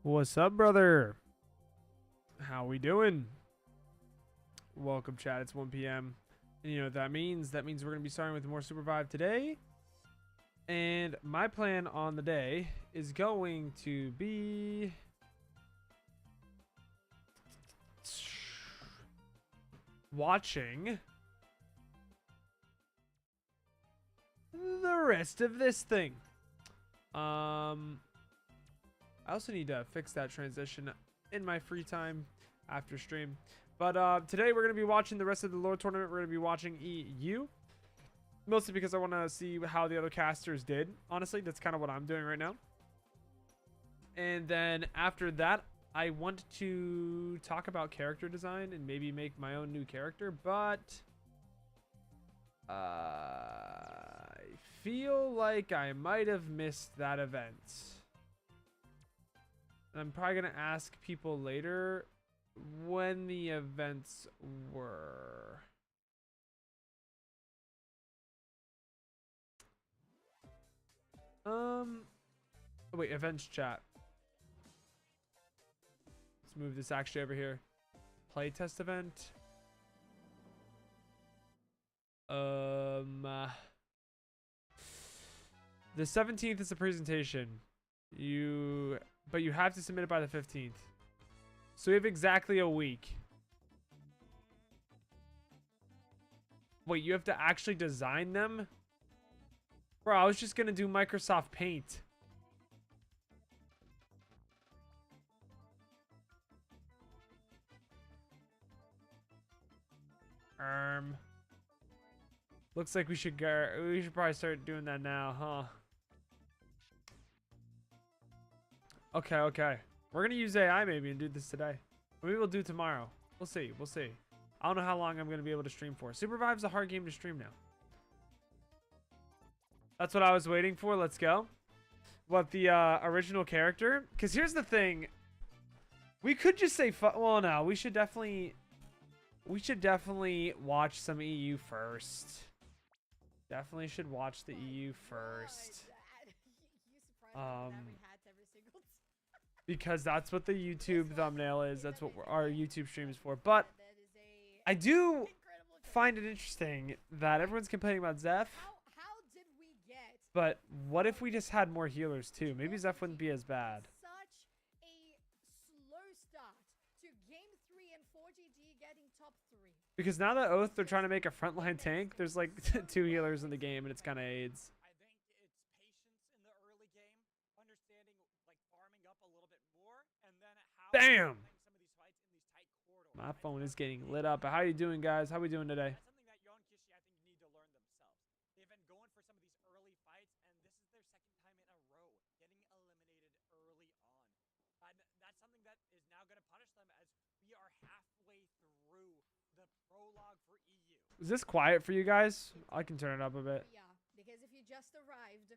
What's up, brother? How we doing? Welcome, chat. It's 1 p.m. And you know what that means? That means we're going to be starting with more SUPERVIVE today. And my plan on the day is going to be... watching the rest of this thing. I also need to fix that transition in my free time after stream. But today we're going to be watching the rest of the Lord Tournament. We're going to be watching EU. Mostly because I want to see how the other casters did. Honestly, that's kind of what I'm doing right now. And then after that, I want to talk about character design and maybe make my own new character. But I feel like I might have missed that event. I'm probably going to ask people later when the events were. Oh, wait, events chat. Let's move this actually over here. Playtest event. The 17th is a presentation. But you have to submit it by the 15th. So we have exactly a week. Wait, you have to actually design them? Bro, I was just gonna do Microsoft Paint. Looks like we should probably start doing that now, huh? Okay. We're gonna use AI maybe and do this today. Maybe we'll do tomorrow. We'll see. I don't know how long I'm gonna be able to stream for. SUPERVIVE's a hard game to stream now. That's what I was waiting for. Let's go. What, the original character? Because here's the thing. We could just say, well, no. We should definitely watch some EU first. Definitely should watch the EU first. Because that's what the YouTube thumbnail is. That's what our YouTube stream is for. But I do find it interesting that everyone's complaining about Zeph. But what if we just had more healers too? Maybe Zeph wouldn't be as bad. Because now that Oath, they're trying to make a frontline tank. There's like 2 healers in the game, and it's kind of AIDS. I think it's patience in the early game, understanding like farming up a little bit more, and then how Damn! some of these fights in these tight corridors. My phone is getting lit up. How you doing, guys? How we doing today? That's something that Yon Kishi, I think, need to learn themselves. They've been going for some of these early fights, and this is their second time in a row getting eliminated early on. That's something that is now going to punish them as we are halfway through the prologue for EU. Is this quiet for you guys? I can turn it up a bit. Yeah, because if you just arrived,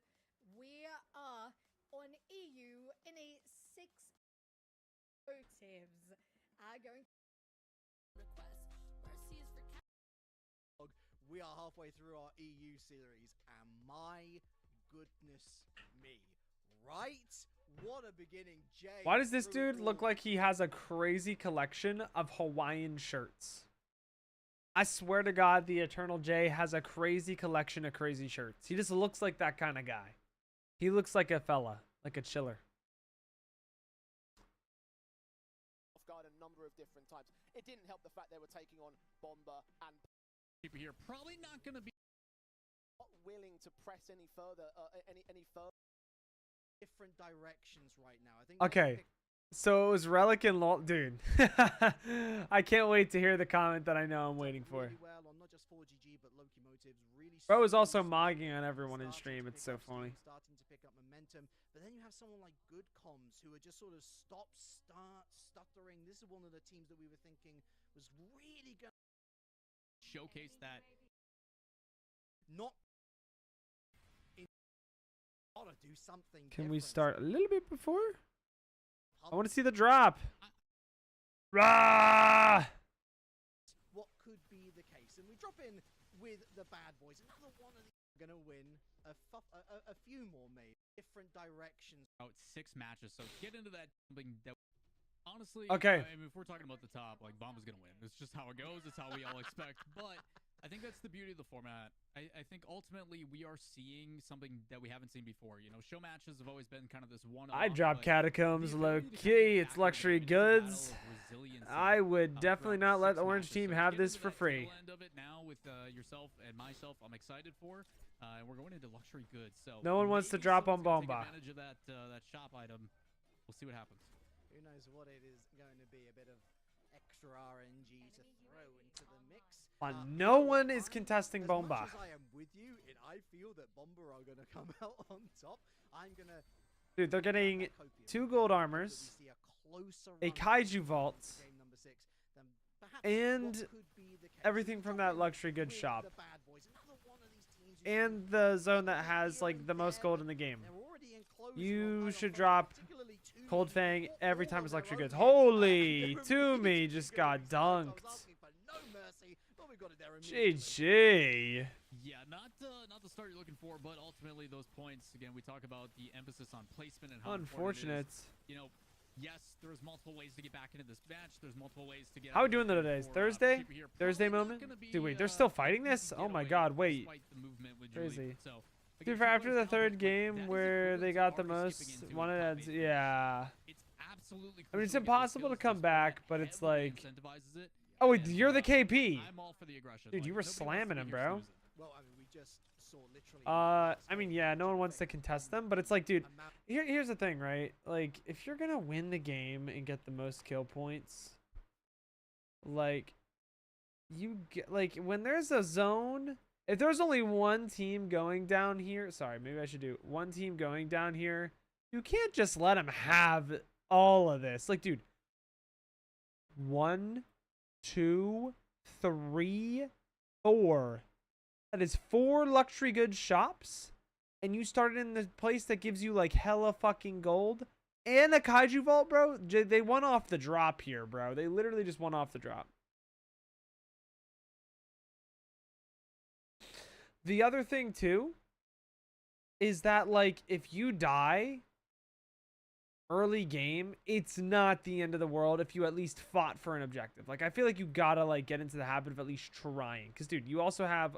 we are on EU in a 6 motives. Going we are halfway through our EU series, and my goodness me, right? What a beginning, Jay. Why does this dude look like he has a crazy collection of Hawaiian shirts? I swear to God, the Eternal J has a crazy collection of crazy shirts. He just looks like that kind of guy. He looks like a fella, like a chiller. Off guard a number of different times. It didn't help the fact they were taking on Bomber and people here probably not going to be not willing to press any further, any further different directions right now. I think. Okay. So it was Relic and Lol, dude. I can't wait to hear the comment that I know I'm waiting for. Really well on not just 4GG but Loki Motives. Really. Bro was also mogging on everyone in stream. It's so funny. Starting to pick up momentum, but then you have someone like Good Comms who are just sort of stuttering. This is one of the teams that we were thinking was really going to showcase that. Not. Gotta do something. Can we start a little bit before? I want to see the drop. Rah! What could be the case? And we drop in with the bad boys. Another one of these are gonna win a few more, maybe different directions. Out 6 matches, so get into that something that honestly, Okay. I mean, if we're talking about the top, like Bomba's gonna win. It's just how it goes. It's how we all expect. But I think that's the beauty of the format. I think ultimately we are seeing something that we haven't seen before. You know, show matches have always been kind of this one-off. I drop but Catacombs the low ability to kind of key. get It's back into the luxury game, it's a battle goods. of resiliency, I would definitely throughout not let 6 the Orange matches. team So have get this into for that free. tail end of it now with yourself and myself. I'm excited for, and we're going into luxury goods. So No one wants to maybe drop on someone's gonna Bomba. Take advantage of that shop item. We'll see what happens. Who knows what it is going to be? A bit of extra RNG to throw into the mix. No one is contesting Bomba. As much as I am with you, I feel that Bomba are going to come out on top. I'm going to... Dude, they're getting 2 gold armors, a kaiju vault, and everything from that luxury goods shop, and the zone that has like the most gold in the game. You should drop Cold Fang every time it's luxury goods. Holy, Toomey just got dunked. GG. Yeah, not the start you're looking for, but ultimately those points. Again, we talk about the emphasis on placement and how Unfortunate. important it is. You know, yes, there's multiple ways to get back into this match. There's multiple ways to get. How are we doing today? For, Thursday? Super here. Thursday Probably not moment? gonna be, Dude, wait, they're still fighting this? easy Oh my getaway god, wait. despite the movement with Crazy. Julie. So, Dude, again, for after Julie the down, third but game that is where they equivalent got to the already most skipping into wanted a ads, top 8. yeah. It's absolutely I mean, it's crucial to get those impossible to kills come this back, format but it's heavily like... incentivizes it. Oh, wait, And, you're the KP. I'm all for the aggression. Dude, Like, you were nobody wants to slamming be him, here bro. snoozing. Well, I mean, we just saw literally... I mean, yeah, no one wants to contest them, but it's like, dude, here's the thing, right? Like, if you're gonna win the game and get the most kill points, like, you get, like, when there's a zone, if there's only one team going down here, sorry, maybe I should do one team going down here, you can't just let them have all of this. Like, dude, 1, 2, 3, 4. That is 4 luxury goods shops, and you started in the place that gives you like hella fucking gold and a kaiju vault, bro. They won off the drop here, bro. They literally just won off the drop. The other thing too is that like if you die early game, it's not the end of the world if you at least fought for an objective. Like I feel like you gotta like get into the habit of at least trying, because dude, you also have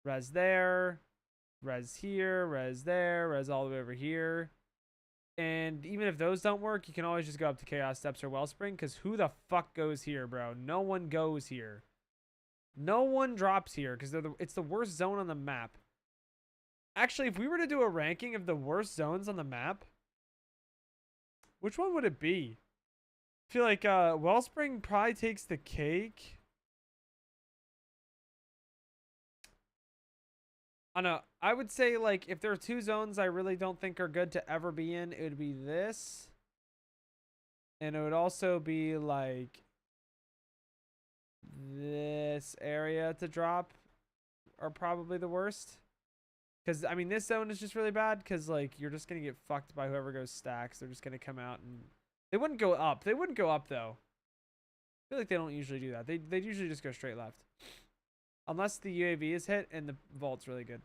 res there, res here, res there, res all the way over here. And even if those don't work, you can always just go up to Chaos Steps or Wellspring, because who the fuck goes here, bro? No one goes here. No one drops here, because it's the worst zone on the map. Actually, if we were to do a ranking of the worst zones on the map, which one would it be? I feel like Wellspring probably takes the cake. I don't know. I would say, like, if there are 2 zones I really don't think are good to ever be in, it would be this. And it would also be, like, this area to drop are probably the worst. Because, I mean, this zone is just really bad because, like, you're just going to get fucked by whoever goes stacks. They're just going to come out and... They wouldn't go up. They wouldn't go up, though. I feel like they don't usually do that. They usually just go straight left. Unless the UAV is hit and the vault's really good.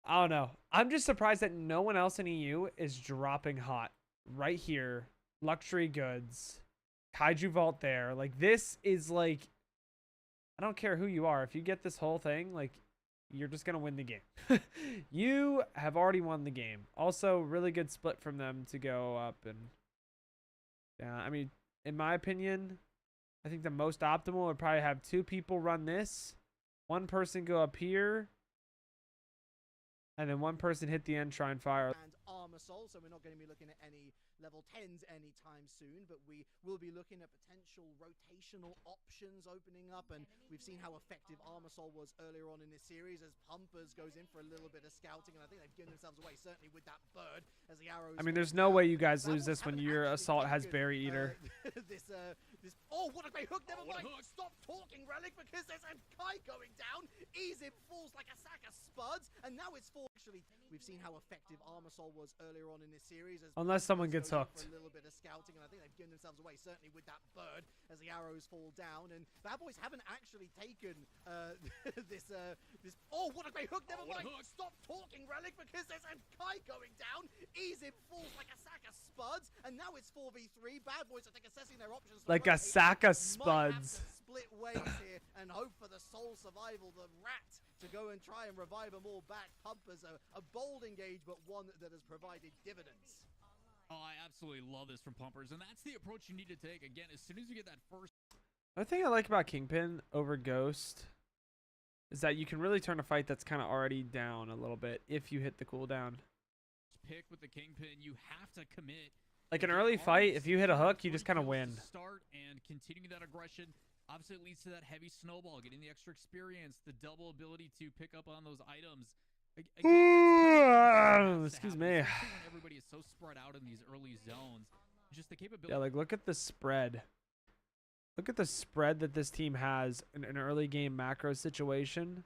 I don't know. I'm just surprised that no one else in EU is dropping hot. Right here. Luxury goods. Kaiju vault there. Like, this is like... I don't care who you are. If you get this whole thing, like, you're just going to win the game. You have already won the game. Also, really good split from them to go up. And yeah, I mean, in my opinion, I think the most optimal would probably have 2 people run this. 1 person go up here. And then 1 person hit the end, try and fire. And Armor Soul, so we're not going to be looking at any level 10s anytime soon, but we will be looking at potential rotational options opening up, and we've seen how effective Armor Soul was earlier on in this series as Pumpers goes in for a little bit of scouting, and I think they've given themselves away, certainly with that bird as the arrows... I mean, there's no way you guys lose this when your assault has Berry Eater. This This, oh, what a great hook! Never what a mind. hook. Stop talking, Relic, because there's a Kai going down. Easy falls like a sack of spuds, and now it's for. Actually, we've seen how effective Armasol was earlier on in this series. As Unless someone gets goes in hooked. for a little bit of scouting, and I think they've given themselves away, certainly with that bird as the arrows fall down. And Bad Boys haven't actually taken this. Oh, what a great hook! Never mind. Stop talking, Relic, because there's a Kai going down. Easy falls like a sack of spuds, and now it's 4v3. Bad Boys, I think, assessing their options. Like a sack of spuds. Split ways here and hope for the sole survival. The rat to go and try and revive them all back. Pumpers a bold engage, but one that has provided dividends. Oh, I absolutely love this from Pumpers, and that's the approach you need to take. Again, as soon as you get that first. The thing I like about Kingpin over Ghost is that you can really turn a fight that's kind of already down a little bit if you hit the cooldown. Pick with the Kingpin, you have to commit. Like an early fight, if you hit a hook, you just kind of win. Start and continuing that aggression. Obviously, it leads to that heavy snowball, getting the extra experience, the double ability to pick up on those items. Again, excuse me. When everybody is so spread out in these early zones, just the capability. Yeah, like look at the spread. Look at the spread that this team has in an early game macro situation.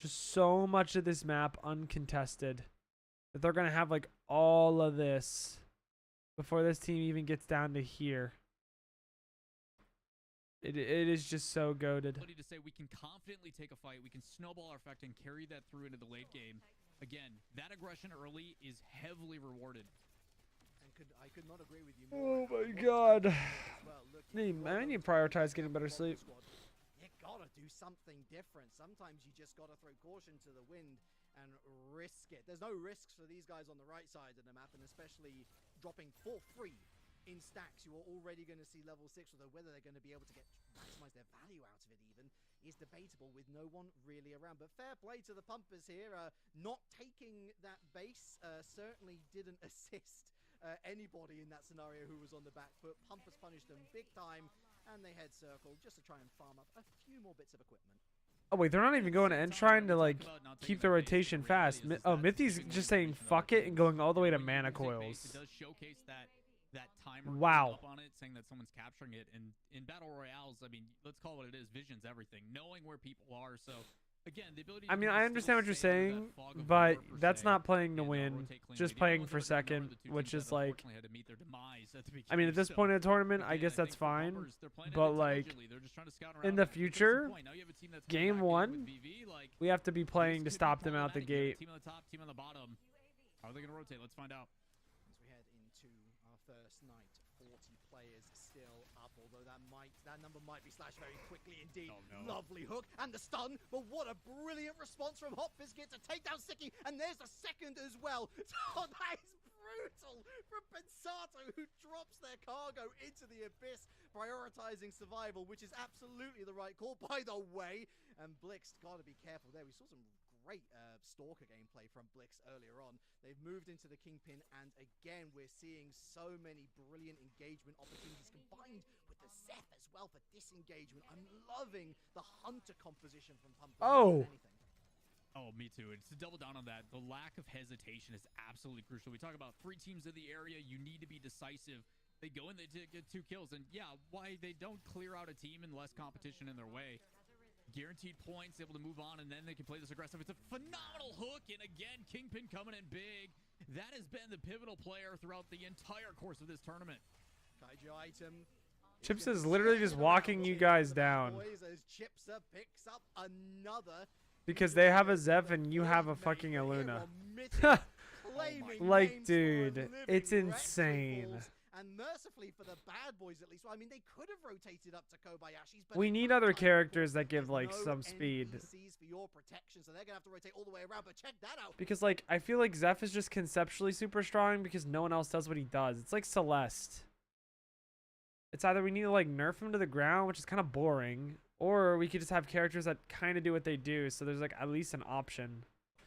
Just so much of this map uncontested that they're going to have like all of this before this team even gets down to here. It is just so goated. To say we can confidently take a fight, we can snowball our effect and carry that through into the late game. Again, that aggression early is heavily rewarded. And I could not agree with you more. Oh my god. I need to prioritize getting better sleep. You gotta do something different. Sometimes you just gotta throw caution to the wind and risk it. There's no risks for these guys on the right side of the map, and especially dropping for free in stacks. You are already going to see level 6, although whether they're going to be able to maximize their value out of it even is debatable with no one really around. But fair play to the Pumpers here. Not taking that base certainly didn't assist anybody in that scenario who was on the back foot. Pumpers punished them big time, and they head circle just to try and farm up a few more bits of equipment. Oh wait, they're not even going to end trying to like keep the rotation fast. Oh, Mithy's just saying fuck it and going all the way to mana coils. It does showcase that timer wow. up on it, saying that someone's capturing it. And in battle royales, I mean, let's call it what it is. Vision's everything. Knowing where people are. So again, the ability. I mean, I understand what you're saying, but that's not playing to win. Just playing for second, which is like. I mean, at this point in the tournament, I guess that's fine. But like, in the future, game 1, we have to be playing to stop them out the gate. Team on the top, team on the bottom. How are they going to rotate? Let's find out. As we head into our first night, 40 players still up, although that number might be slashed very quickly indeed. Oh, no. Lovely hook and the stun, but what a brilliant response from Hot Biscuit to take down Sticky, and there's the second as well. Oh, that is brutal from Pensato, who drops their cargo into the abyss, prioritizing survival, which is absolutely the right call, by the way. And Blix, gotta be careful there. We saw some great Stalker gameplay from Blix earlier on. They've moved into the Kingpin, and again, we're seeing so many brilliant engagement opportunities combined with the Zeph as well for disengagement. I'm loving the Hunter composition from Pumpkin. Oh! Oh, me too. It's to double down on that. The lack of hesitation is absolutely crucial. We talk about 3 teams in the area. You need to be decisive. They go in, they get 2 kills. And yeah, why they don't clear out a team and less competition in their way. Guaranteed points, able to move on, and then they can play this aggressive. It's a phenomenal hook, and again, Kingpin coming in big. That has been the pivotal player throughout the entire course of this tournament. Kaiju item. Chips is literally just walking you guys down. As Chipsa picks up another. Because they have a Zeph and you have a fucking Aluna. Like, dude, it's insane. And mercifully for the Bad Boys, at least, well, I mean, they could have rotated up to Kobayashi's, but we need other characters that give like some speed. For your protection, so they're gonna have to rotate all the way around. But check that out. Because like I feel like Zeph is just conceptually super strong because no one else does what he does. It's like Celeste. It's either we need to like nerf him to the ground, which is kind of boring, or we could just have characters that kind of do what they do. So there's like at least an option.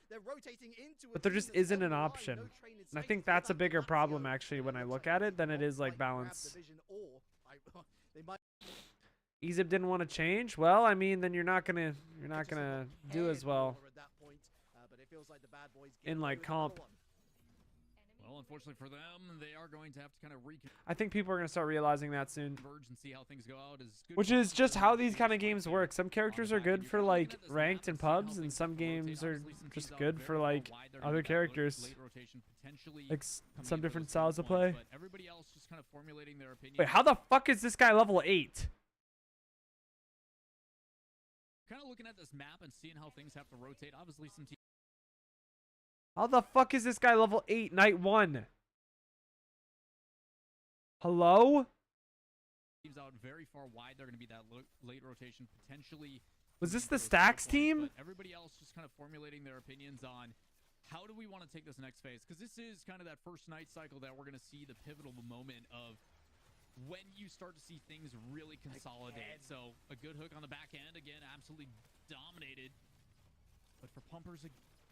They're rotating into but there just isn't an option. And I think that's a bigger problem actually when I look at it than it is like balance. Ezip didn't want to change. Well, I mean, then you're not gonna do as well in like comp. Well, Well, unfortunately for them, they are going to have to kind of I think people are going to start realizing that soon. reconverge and see how things go out. Which is just how these kind of games work. Some characters are good for like ranked and pubs, and some games are just good for like other characters. Like some different styles of play. But everybody else just kind of formulating their opinion. Wait, how the fuck is this guy level 8? Kind of looking at this map and seeing how things have to rotate. Obviously, some teams. How the fuck is this guy level 8, night 1? Hello? Teams out very far wide. They're going to be that late rotation, potentially. Was this the Stacks team? But everybody else just kind of formulating their opinions on how do we want to take this next phase? Because this is kind of that first night cycle that we're going to see the pivotal moment of when you start to see things really consolidate. So a good hook on the back end. Again, absolutely dominated. But for Pumpers,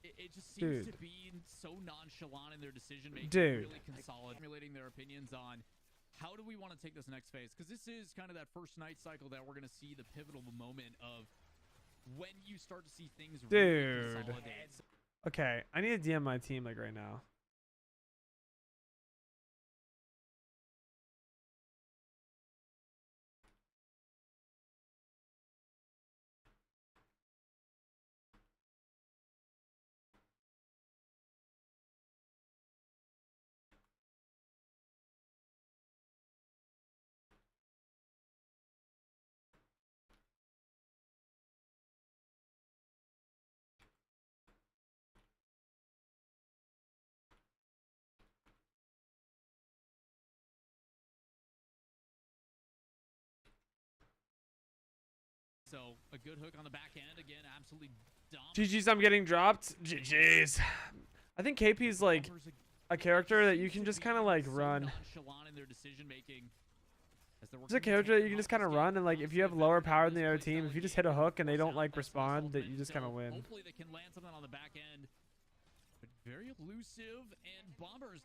it just seems to be so nonchalant in their decision making. Really consolidating their opinions on how do we want to take this next phase? Because this is kind of that first night cycle that we're going to see the pivotal moment of when you start to see things really consolidate. Okay, I need to DM my team like right now. So a good hook on the back end. Again, absolutely GG's, I'm getting dropped. GG's. I think KP's like a character that you can just kind of like run. It's a character that you can just kind of run, and like if you have lower power than the other team, if you just hit a hook and they don't like respond, that you just kind of win. Hopefully they can land something on the back end. But very elusive, and Bombers,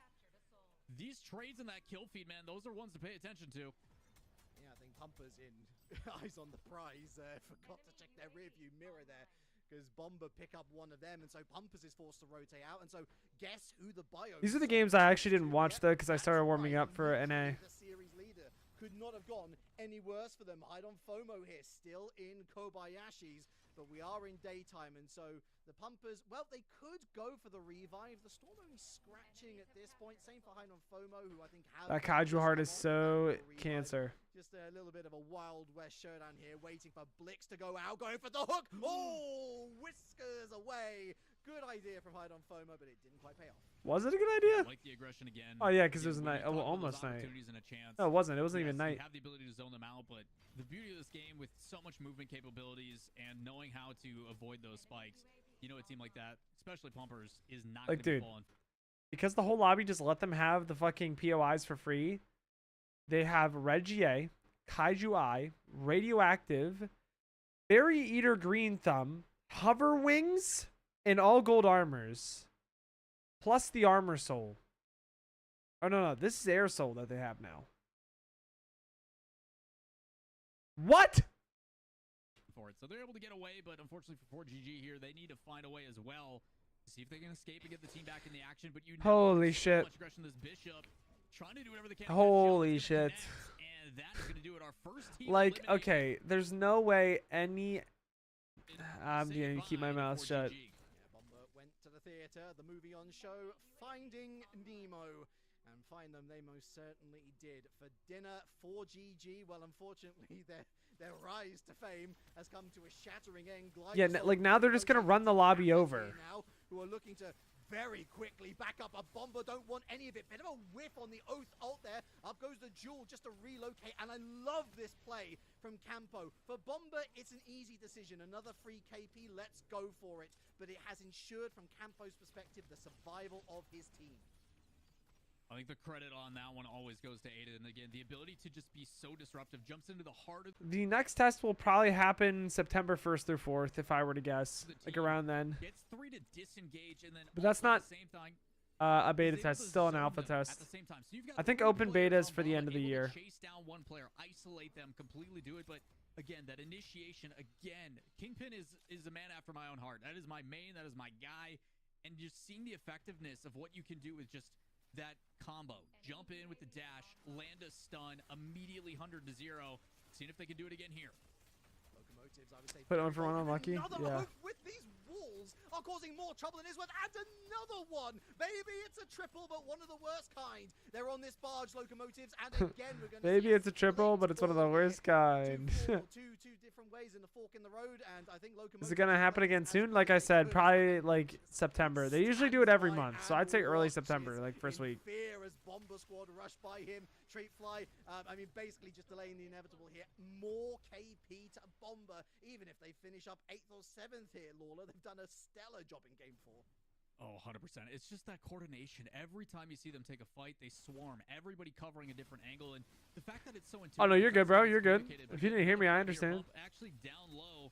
these trades in that kill feed, man, those are ones to pay attention to. Yeah, I think Pumpers in eyes on the prize forgot to check their rear view mirror there, because Bomber pick up one of them, and so Pumpers is forced to rotate out, and so guess who the bio. These are the games I actually didn't watch though, because I started warming up for NA. The series leader could not have gone any worse for them. Hide on FOMO here, still in Kobayashi's, but we are in daytime, and so the Pumpers, well, they could go for the revive. The Storm only scratching at this point. Same for Hide on FOMO, who I think have That Kaiju heart is so cancer. Just a little bit of a Wild West showdown here, waiting for Blix to go out, going for the hook. Oh, whiskers away. Good idea from Hide on FOMO, but it didn't quite pay off. Was it a good idea? Like the aggression again. Oh yeah, because it was a night. Oh, almost night. No, it wasn't. It wasn't even night. You have the ability to zone them out, but the beauty of this game with so much movement capabilities and knowing how to avoid those spikes, you know, a team like that, especially Pumpers, is not like, going to be dude, falling. Because the whole lobby just let them have the fucking POIs for free. They have Red GA, Kaiju Eye, Radioactive, Berry Eater Green Thumb, Hover Wings, and all gold armors. Plus the Armor Soul. Oh, no. This is Air Soul that they have now. What? For it. So they're able to get away, but unfortunately for 4GG here, they need to find a way as well to see if they can escape and get the team back in the action. But you know, holy shit. Much aggression, this Bishop trying to do whatever they can. Holy shit. And that is going to do it. Our first team like, okay, there's no way any... I'm going to keep my mouth shut. Theater, the movie on show, Finding Nemo, and find them they most certainly did. For dinner, 4GG, well, unfortunately, their rise to fame has come to a shattering end. Yeah, like now they're just gonna run the lobby over. Now, who are looking to very quickly back up. A Bomber don't want any of it. Bit of a whiff on the Oath ult there. Up goes the Jewel just to relocate, and I love this play from Campo. For Bomber, it's an easy decision. Another free KP, let's go for it. But it has ensured from Campo's perspective the survival of his team. I think the credit on that one always goes to Aiden. And again, the ability to just be so disruptive, jumps into the heart of the next test will probably happen September 1st through 4th, if I were to guess, like around then. Gets 3 to disengage, and then but that's not the same time, a beta test, still an alpha test. at the same time. So you've got I think open beta is for the end of the year. Chase down one player, isolate them, completely do it, but again, that initiation, again, Kingpin is a man after my own heart. That is my main, that is my guy, and just seeing the effectiveness of what you can do with just that combo. Jump in with the dash, land a stun, immediately 100 to 0. Seeing if they can do it again here. Locomotives, I would say. Put on for one unlucky. Another Yeah. hook with these walls are causing more trouble than is worth. And another one. Maybe it's a triple, but one of the worst kind. They're on this barge, Locomotives, and again we're going to Maybe it's a triple, but it's one of the worst kind. Two different ways in the fork in the road, and I think Locomotives. Is it gonna happen again soon? Like I said, probably like September. They usually do it every month, so I'd say early September, like first week. Fear as Bomber Squad rush by him. Treat Fly, I mean, basically just delaying the inevitable here. More KP to Bomber, even if they finish up 8th or 7th here, Lawler. They've done a stellar job in Game 4. Oh, 100%. It's just that coordination. Every time you see them take a fight, they swarm. Everybody covering a different angle, and the fact that it's so intuitive. Oh no, you're good, bro. You're good. If you didn't hear me, I understand. Actually down low.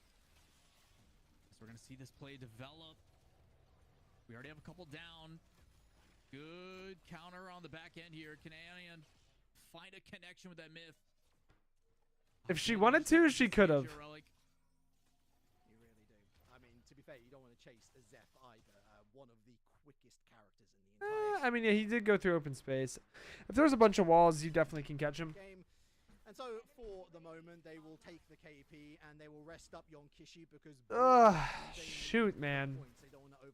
So we're going to see this play develop. We already have a couple down. Good counter on the back end here. Canadian find a connection with that myth. If she wanted to, she could have. You really do. I mean, to be fair, you don't want to chase a Zeph either. One of the quickest characters in the entire I mean, yeah, he did go through open space. If there's a bunch of walls, you definitely can catch him. game. And so, for the moment, they will take the KP and they will rest up Yonkishi because. Shoot, man.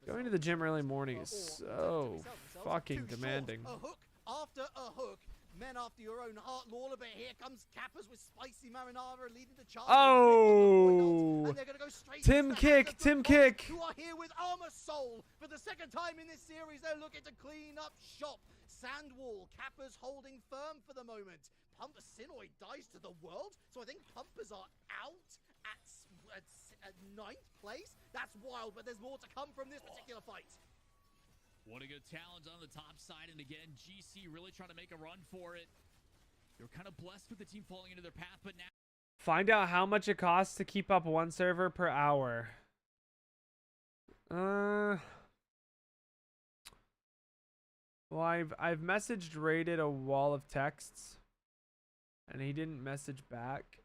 Going to the gym early morning is so fucking demanding. A hook after a hook. Men after your own heart, Lawler, but here comes Kappas with spicy marinara leading the charge. Oh! And they're gonna go straight Tim into the Kick, hands of Tim the Kick. Who are here with Armor Soul for the second time in this series. They're looking to clean up shop. Sandwall, Kappas holding firm for the moment. Pumper Sinoid dies to the world, so I think Pumpers are out at 9th place. That's wild, but there's more to come from this particular fight. What a good challenge on the top side, and again, GC really trying to make a run for it. They were kind of blessed with the team falling into their path, but now... Find out how much it costs to keep up one server per hour. Well, I've messaged Rated a wall of texts, and he didn't message back.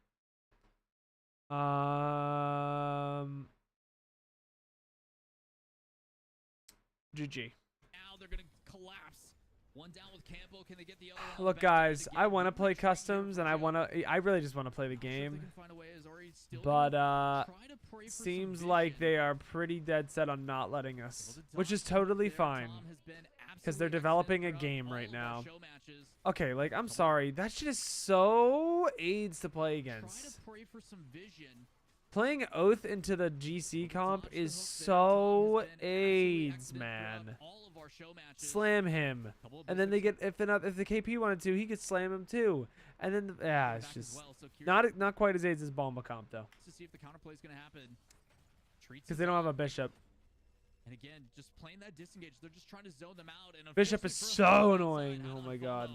GG. Now they're going to collapse. One down with Campo. Can they get the other one? Look, guys, I want to play customs, and I really just want to play the game. But seems like they are pretty dead set on not letting us, which is totally fine, because they're developing a game right now. Okay, like, I'm sorry, that shit is so AIDS to play against. Playing Oath into the GC comp is so AIDS, man. Slam him, and then they get if the KP wanted to, he could slam him too, and then it's just not quite as AIDS as Bomba comp though. To see if the counterplay is going to happen. Because they don't have a bishop. And again, just playing that disengage, they're just trying to zone them out. And bishop is so annoying. Oh my god.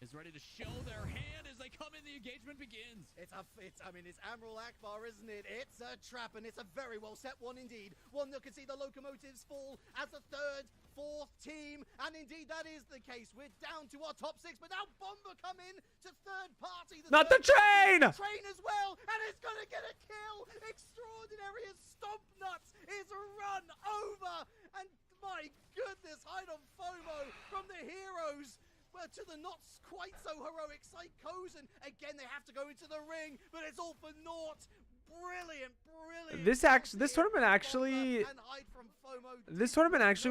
Is ready to show their hand as they come in. The engagement begins. It's Admiral Akbar, isn't it? It's a trap, and it's a very well set one indeed. One that can see the Locomotives fall as the 3rd, 4th team, and indeed that is the case. We're down to our top 6, but now Bomber come in to 3rd party. Not the train! Train as well, and it's gonna get a kill. Extraordinary as Stomp Nuts is run over, and my goodness, hide on FOMO from the heroes. Well, to the not quite so heroic Psychosen. Again, they have to go into the ring, but it's all for naught. Brilliant, brilliant. This tournament actually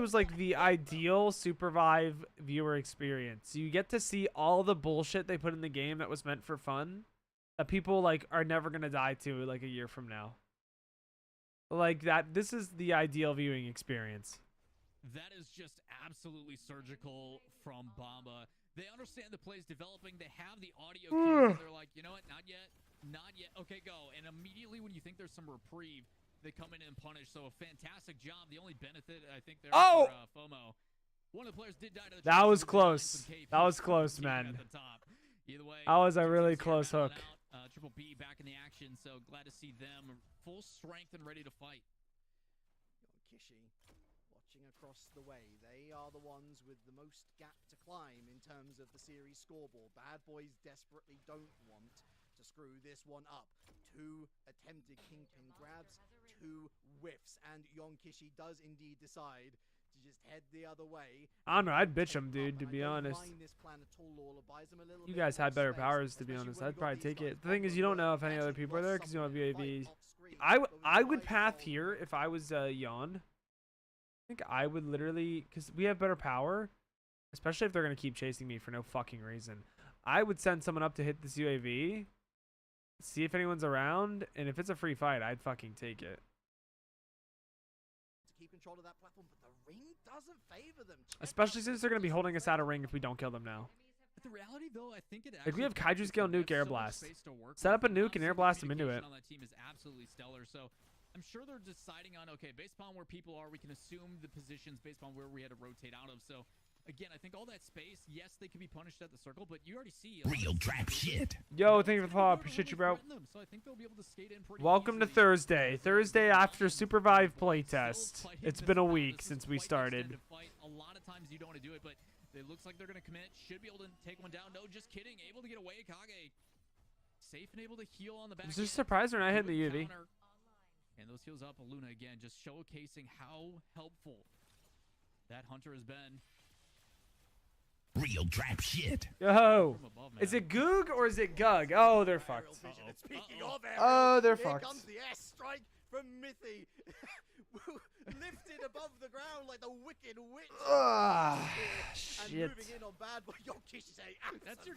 was like the ideal SUPERVIVE viewer experience. You get to see all the bullshit they put in the game that was meant for fun, that people like are never gonna die to like a year from now. Like that. This is the ideal viewing experience. That is just absolutely surgical from Bomba. They understand the play's developing. They have the audio cues, and they're like, you know what? Not yet. Not yet. Okay, go. And immediately when you think there's some reprieve, they come in and punish. So a fantastic job. The only benefit, I think, there for FOMO. One of the players did die to the That was close. That was close, man. Either way, that was a really close hook. Triple B back in the action, so glad to see them full strength and ready to fight. Kishi watching across the way. They are the ones with the most gap to climb in terms of the series scoreboard. Bad Boys desperately don't want to screw this one up. 2 attempted kingpin grabs, 2 whiffs, and Yonkishi does indeed decide to just head the other way. I don't know. I'd bitch Take him, dude, to and I be don't honest. mind this plan at all. Lawler buys them a little You bit guys more had better space, powers, to be especially honest. when I'd you've got probably these take it. guys The thing is, on you don't the know if any actually other people are lost there because you don't have someone in the UAVs. fight off screen, but with I the would eyes path on here the- if I was Yawn. I think I would literally, because we have better power, especially if they're going to keep chasing me for no fucking reason. I would send someone up to hit this UAV, see if anyone's around, and if it's a free fight, I'd fucking take it. to keep control of that platform, but the ring doesn't favor them. Check Especially out since the they're going to be position holding us there. out of ring if we don't kill them now. But the reality, though, I think it Like, we actually have Kaiju benefits scale them. They nuke have air so much blast. space to work Set with, up a and nuke and air obviously blast them into it. communication on that team is absolutely stellar. So I'm sure they're deciding on, okay, based upon where people are, we can assume the positions based on where we had to rotate out of. So again, I think all that space, yes, they could be punished at the circle, but you already see Real trap shit. Yo, thank you for the follow. Appreciate you, bro. So I think they'll be able to skate in pretty Welcome to easily. Thursday. Thursday after SUPERVIVE Still playtest. fighting It's this been a round. week This is since we quite an started. extended fight. A lot of times you don't want to do it, but it looks like they're going to commit. Should be able to take one down. No, just kidding. Able to get away. Kage safe and able to heal on the back. I'm just end. surprised they're not hitting the Good UAV. counter. And those heals up. Luna again, just showcasing how helpful that hunter has been. Real trap shit. Yo, From above, is man. it Goog or is it Gug? Oh, they're Aerial fucked. vision. And speaking Uh-oh. of aerial, Oh, they're here fucked. comes the air strike from Mithy. Lifted above the ground like the wicked witch. Ah, and shit. moving in on bad boy. Yo, Kishi say That's your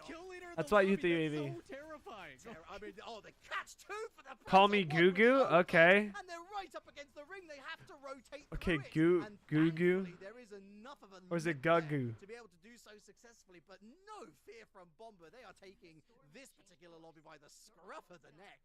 kill leader. in That's the why you lobby. hit the That's so terrifying. I mean, oh, the catch two for the Call press me on one Goo Goo? was over, Okay. And they're right up against the ring. They have to rotate Okay, through it. Goo- And Goo Goo? thankfully, there is enough of a Or is it lead there Gugoo? to be able to do so successfully, but no fear from Bomber. They are taking this particular lobby by the scruff of the neck.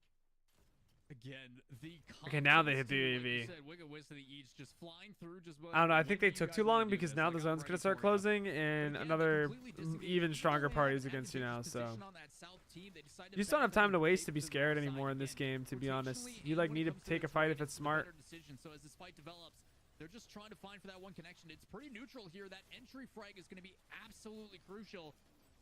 Again, the Okay, now they hit the confidence, UAV. like you said, Wicked Wizz to the East, just flying through. Just I don't know. I when think do they you took guys too wanna long do because this? now Like, the I'm zone's ready gonna start for it. closing and Again, they another completely disengaged. even They stronger don't have parties an against you now. advantageous So position on that south team. They decided you just don't have back time to up waste to and be take scared the anymore in side this game. To be honest, rotationally, you and like when need it to comes take a this fight fight, if it's the smart. better decision. So as this fight develops, they're just trying to find for that one connection. It's pretty neutral here. That entry frag is going to be absolutely crucial.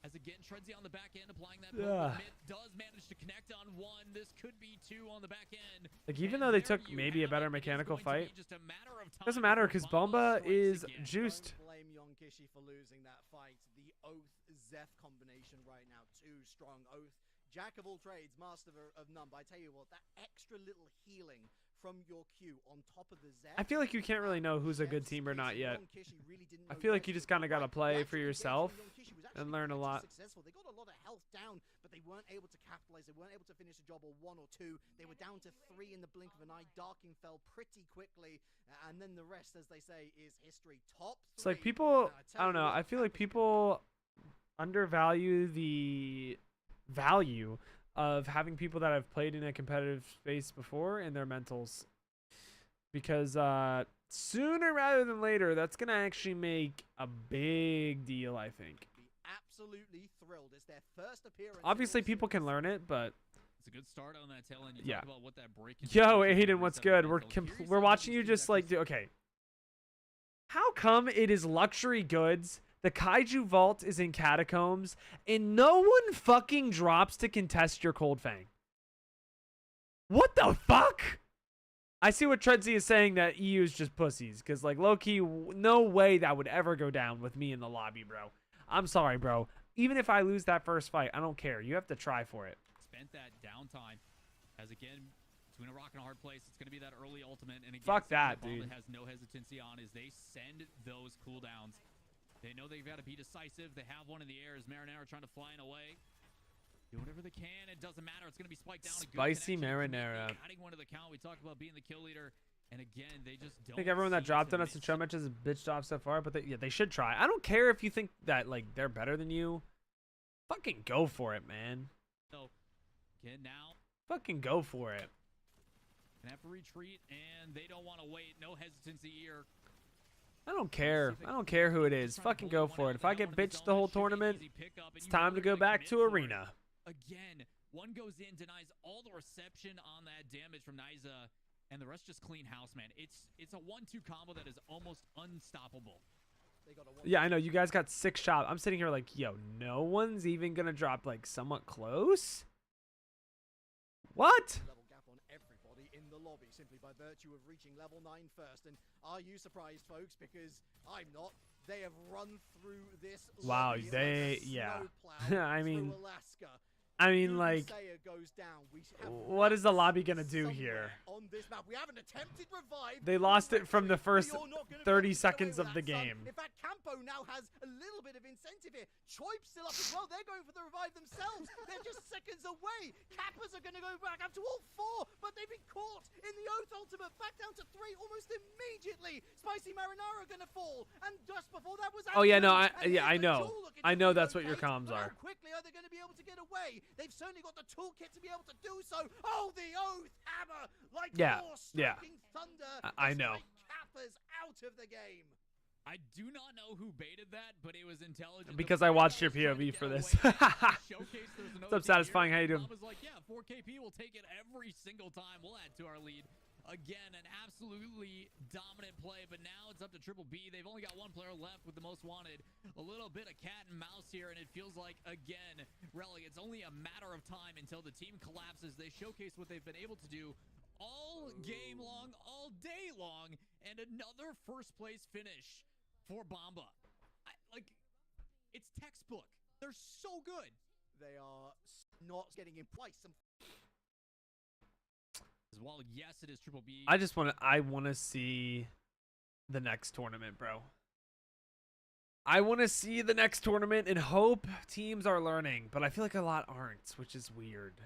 As again, Treadsy on the back end applying that. Yeah. Mid does manage to connect on one. This could be two on the back end. Like even And though they there took you maybe a have better it. It is mechanical going to be fight, just a matter of time doesn't matter before because Bomba Bomba strikes is again. juiced. Don't blame Yonkishi for losing that fight. The Oath Zeph combination right now, too strong. Oath, jack of all trades, master of none. But I tell you what, that extra little healing from your Q on top of the Zeph. I feel like you can't really know who's a good Zeph's team or not case, yet. Yonkishi really didn't I know feel like where you to just kind of go. gotta The play actual for engagement yourself from Yonkishi was and actually learn a pretty lot. Successful. They got a lot of health down, but they weren't able to capitalize. They weren't able to finish the job on one or two. They were down to 3 in the blink of an eye. Darking fell pretty quickly, and then the rest, as they say, is history. Top 3. It's like people, And tell I don't you know. what, I feel like that was people undervalue the value of having people that have played in a competitive space before and their mentals. Because sooner rather than later, that's going to actually make a big deal, I think. be absolutely thrilled. It's their first appearance. in Obviously, all people can series. learn it, but It's a good start on that tail end. You Yeah. talk about what that break can yo, do to Aiden, the what's reset of good? We're mental. Curious we're how watching these you teams just like actually do. Okay. How come it is luxury goods? The Kaiju Vault is in Catacombs, and no one fucking drops to contest your Cold Fang. What the fuck? I see what Treadsy is saying, that EU is just pussies. Because, like, low-key, no way that would ever go down with me in the lobby, bro. I'm sorry, bro. Even if I lose that first fight, I don't care. You have to try for it. spent that downtime. As again, between a rock and a hard place, it's going to be that early ultimate. And again, Fuck something that, Bomba dude. has no hesitancy on is they send those cooldowns. They know they've got to be decisive. They have one in the air as Marinara trying to fly it away. Do whatever they can. It doesn't matter. It's going to be spiked down. A good Spicy connection, marinara. adding one to the count. We talked about being the kill leader. And again, they just don't. I think everyone that seem dropped to on us in miss show it. matches is bitched off so far, but they should try. I don't care if you think that, like, they're better than you. Fucking go for it, man. So, again, now Fucking go for it. they have to retreat, and they don't want to wait. No hesitancy here. I don't care. I don't care who it is. Fucking go for it. If I get bitched the whole tournament, it's time to go back to arena. Again, one goes in, denies all the reception on that damage from Niza, and the rest just clean house, man. It's a 1-2 combo that is almost unstoppable. They got a Yeah, I know. You guys got 6 shots. I'm sitting here like, yo, no one's even going to drop, like, somewhat close? What? level gap on everybody in the lobby simply by virtue of reaching level 9 first. And are you surprised, folks? Because I'm not. They have run through this Wow, lobby they, like a yeah. snowplow I mean, through Alaska. like, Doomsayer goes down. We have what is the rats lobby gonna do here? somewhere on this map. We have an attempted revive. They lost it from the first You're not gonna be 30 able to get away seconds with of that, the son. game. In fact, Campo now has a little bit of incentive here. Choip's still up as well. They're going for the revive themselves. They're just seconds away. Kappas are going to go back up to all 4, but they've been caught in the Oath Ultimate. Back down to 3 almost immediately. Spicy Marinara are going to fall. And just before that was Oh, yeah, no, Andrew. And I here's the know. Jewel looking I to know that's what your relocate. comms But are. how quickly are they going to be able to get away? They've certainly got the toolkit to be able to do so. Oh, the Oath Hammer! Like Yeah, Thor yeah. striking thunder. I know. Kappas out of the game. I do not know who baited that, but it was intelligent. Because The I watched player your was trying to POV for get this. away, showcase there's an What's up, OT Satisfying? here, How you doing? Bob was like, yeah, 4KP will take it every single time. We'll add to our lead. Again, an absolutely dominant play, but now it's up to Triple B. They've only got one player left with the most wanted. A little bit of cat and mouse here, and it feels like, again, Relic, it's only a matter of time until the team collapses. They showcase what they've been able to do all game long, all day long, and another first place finish for Bomba. It's textbook. They're so good. They are not getting in place. As well, yes, it is Triple B. I want to see the next tournament, bro. I want to see the next tournament and hope teams are learning, but I feel like a lot aren't, which is weird.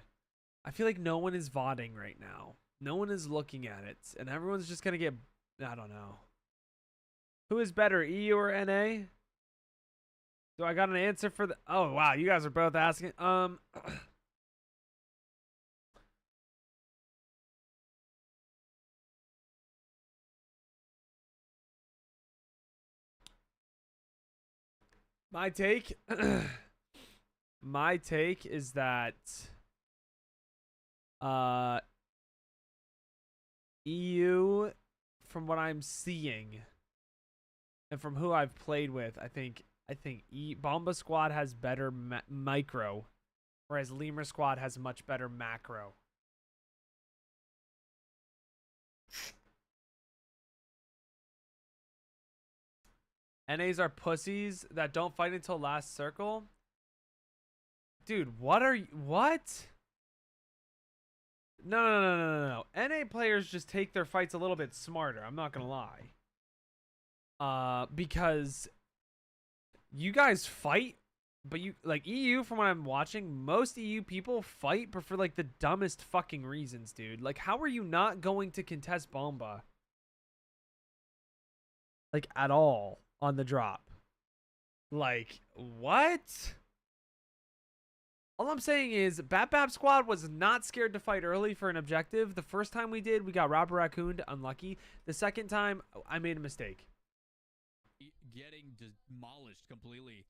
I feel like no one is voting right now. No one is looking at it, and everyone's just going to get, I don't know. Who is better, EU or NA? So I got an answer for the, oh, wow, you guys are both asking. My take, my take is that EU, from what I'm seeing and from who I've played with, I think Bomba Squad has better micro, whereas Lemur Squad has much better macro. NAs are pussies that don't fight until last circle. Dude, what? No. NA players just take their fights a little bit smarter. I'm not gonna lie. Because you guys fight, but you like EU. From what I'm watching, most EU people fight, but for like the dumbest fucking reasons, dude. Like, how are you not going to contest Bomba? Like, at all on the drop? Like, what? All I'm saying is, Bap Squad was not scared to fight early for an objective. The first time we did, we got Robber Raccooned, unlucky. The second time, I made a mistake. Getting demolished completely.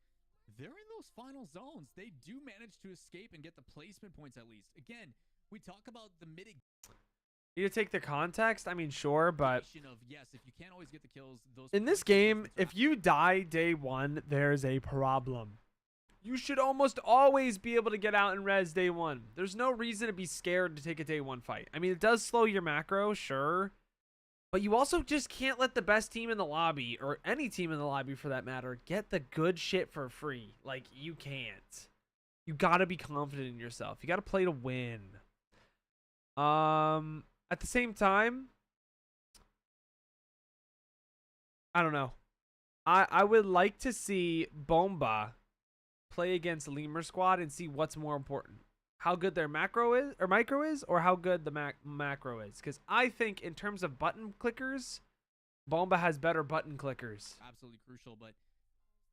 They're in those final zones. They do manage to escape and get the placement points at least. Again, we talk about the mitigation. You take the context? I mean, sure, but Of, yes, if you can't always get the kills, those in this game, if you die day one, there's a problem. You should almost always be able to get out and res day one. There's no reason to be scared to take a day one fight. I mean, it does slow your macro, sure. But you also just can't let the best team in the lobby, or any team in the lobby for that matter, get the good shit for free. Like, you can't. You gotta be confident in yourself. You gotta play to win. At the same time, I don't know. I would like to see Bomba play against Lemur Squad and see what's more important. How good their macro is, or micro is, or how good the macro is. Because I think in terms of button clickers, Bomba has better button clickers. Absolutely crucial, but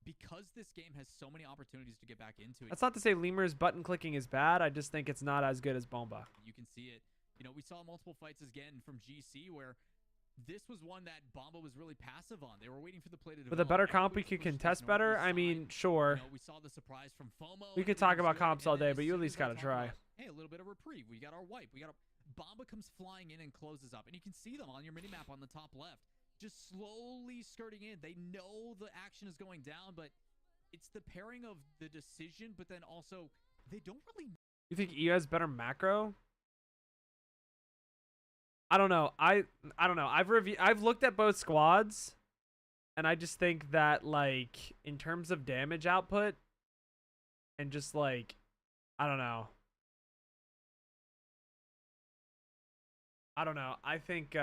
because this game has so many opportunities to get back into it. That's not to say Lemur's button clicking is bad. I just think it's not as good as Bomba. You can see it. You know, we saw multiple fights again from GC where this was one that Bomba was really passive on. They were waiting for the play to develop. With a better comp, Everybody we could pushed contest this better. northeast I mean, side. sure. You know, we saw the surprise from FOMO. We could and talk everything about was good, comps all and then day, as but you at soon least as I gotta talk try. about, hey, a little bit of reprieve. We got our wipe. Bomba comes flying in and closes up. And you can see them on your minimap on the top left. Just slowly skirting in. They know the action is going down, but it's the pairing of the decision, but then also they don't really. You think EU has better macro? I don't know. I don't know. I've looked at both squads, and I just think that like in terms of damage output, and just like I don't know. I think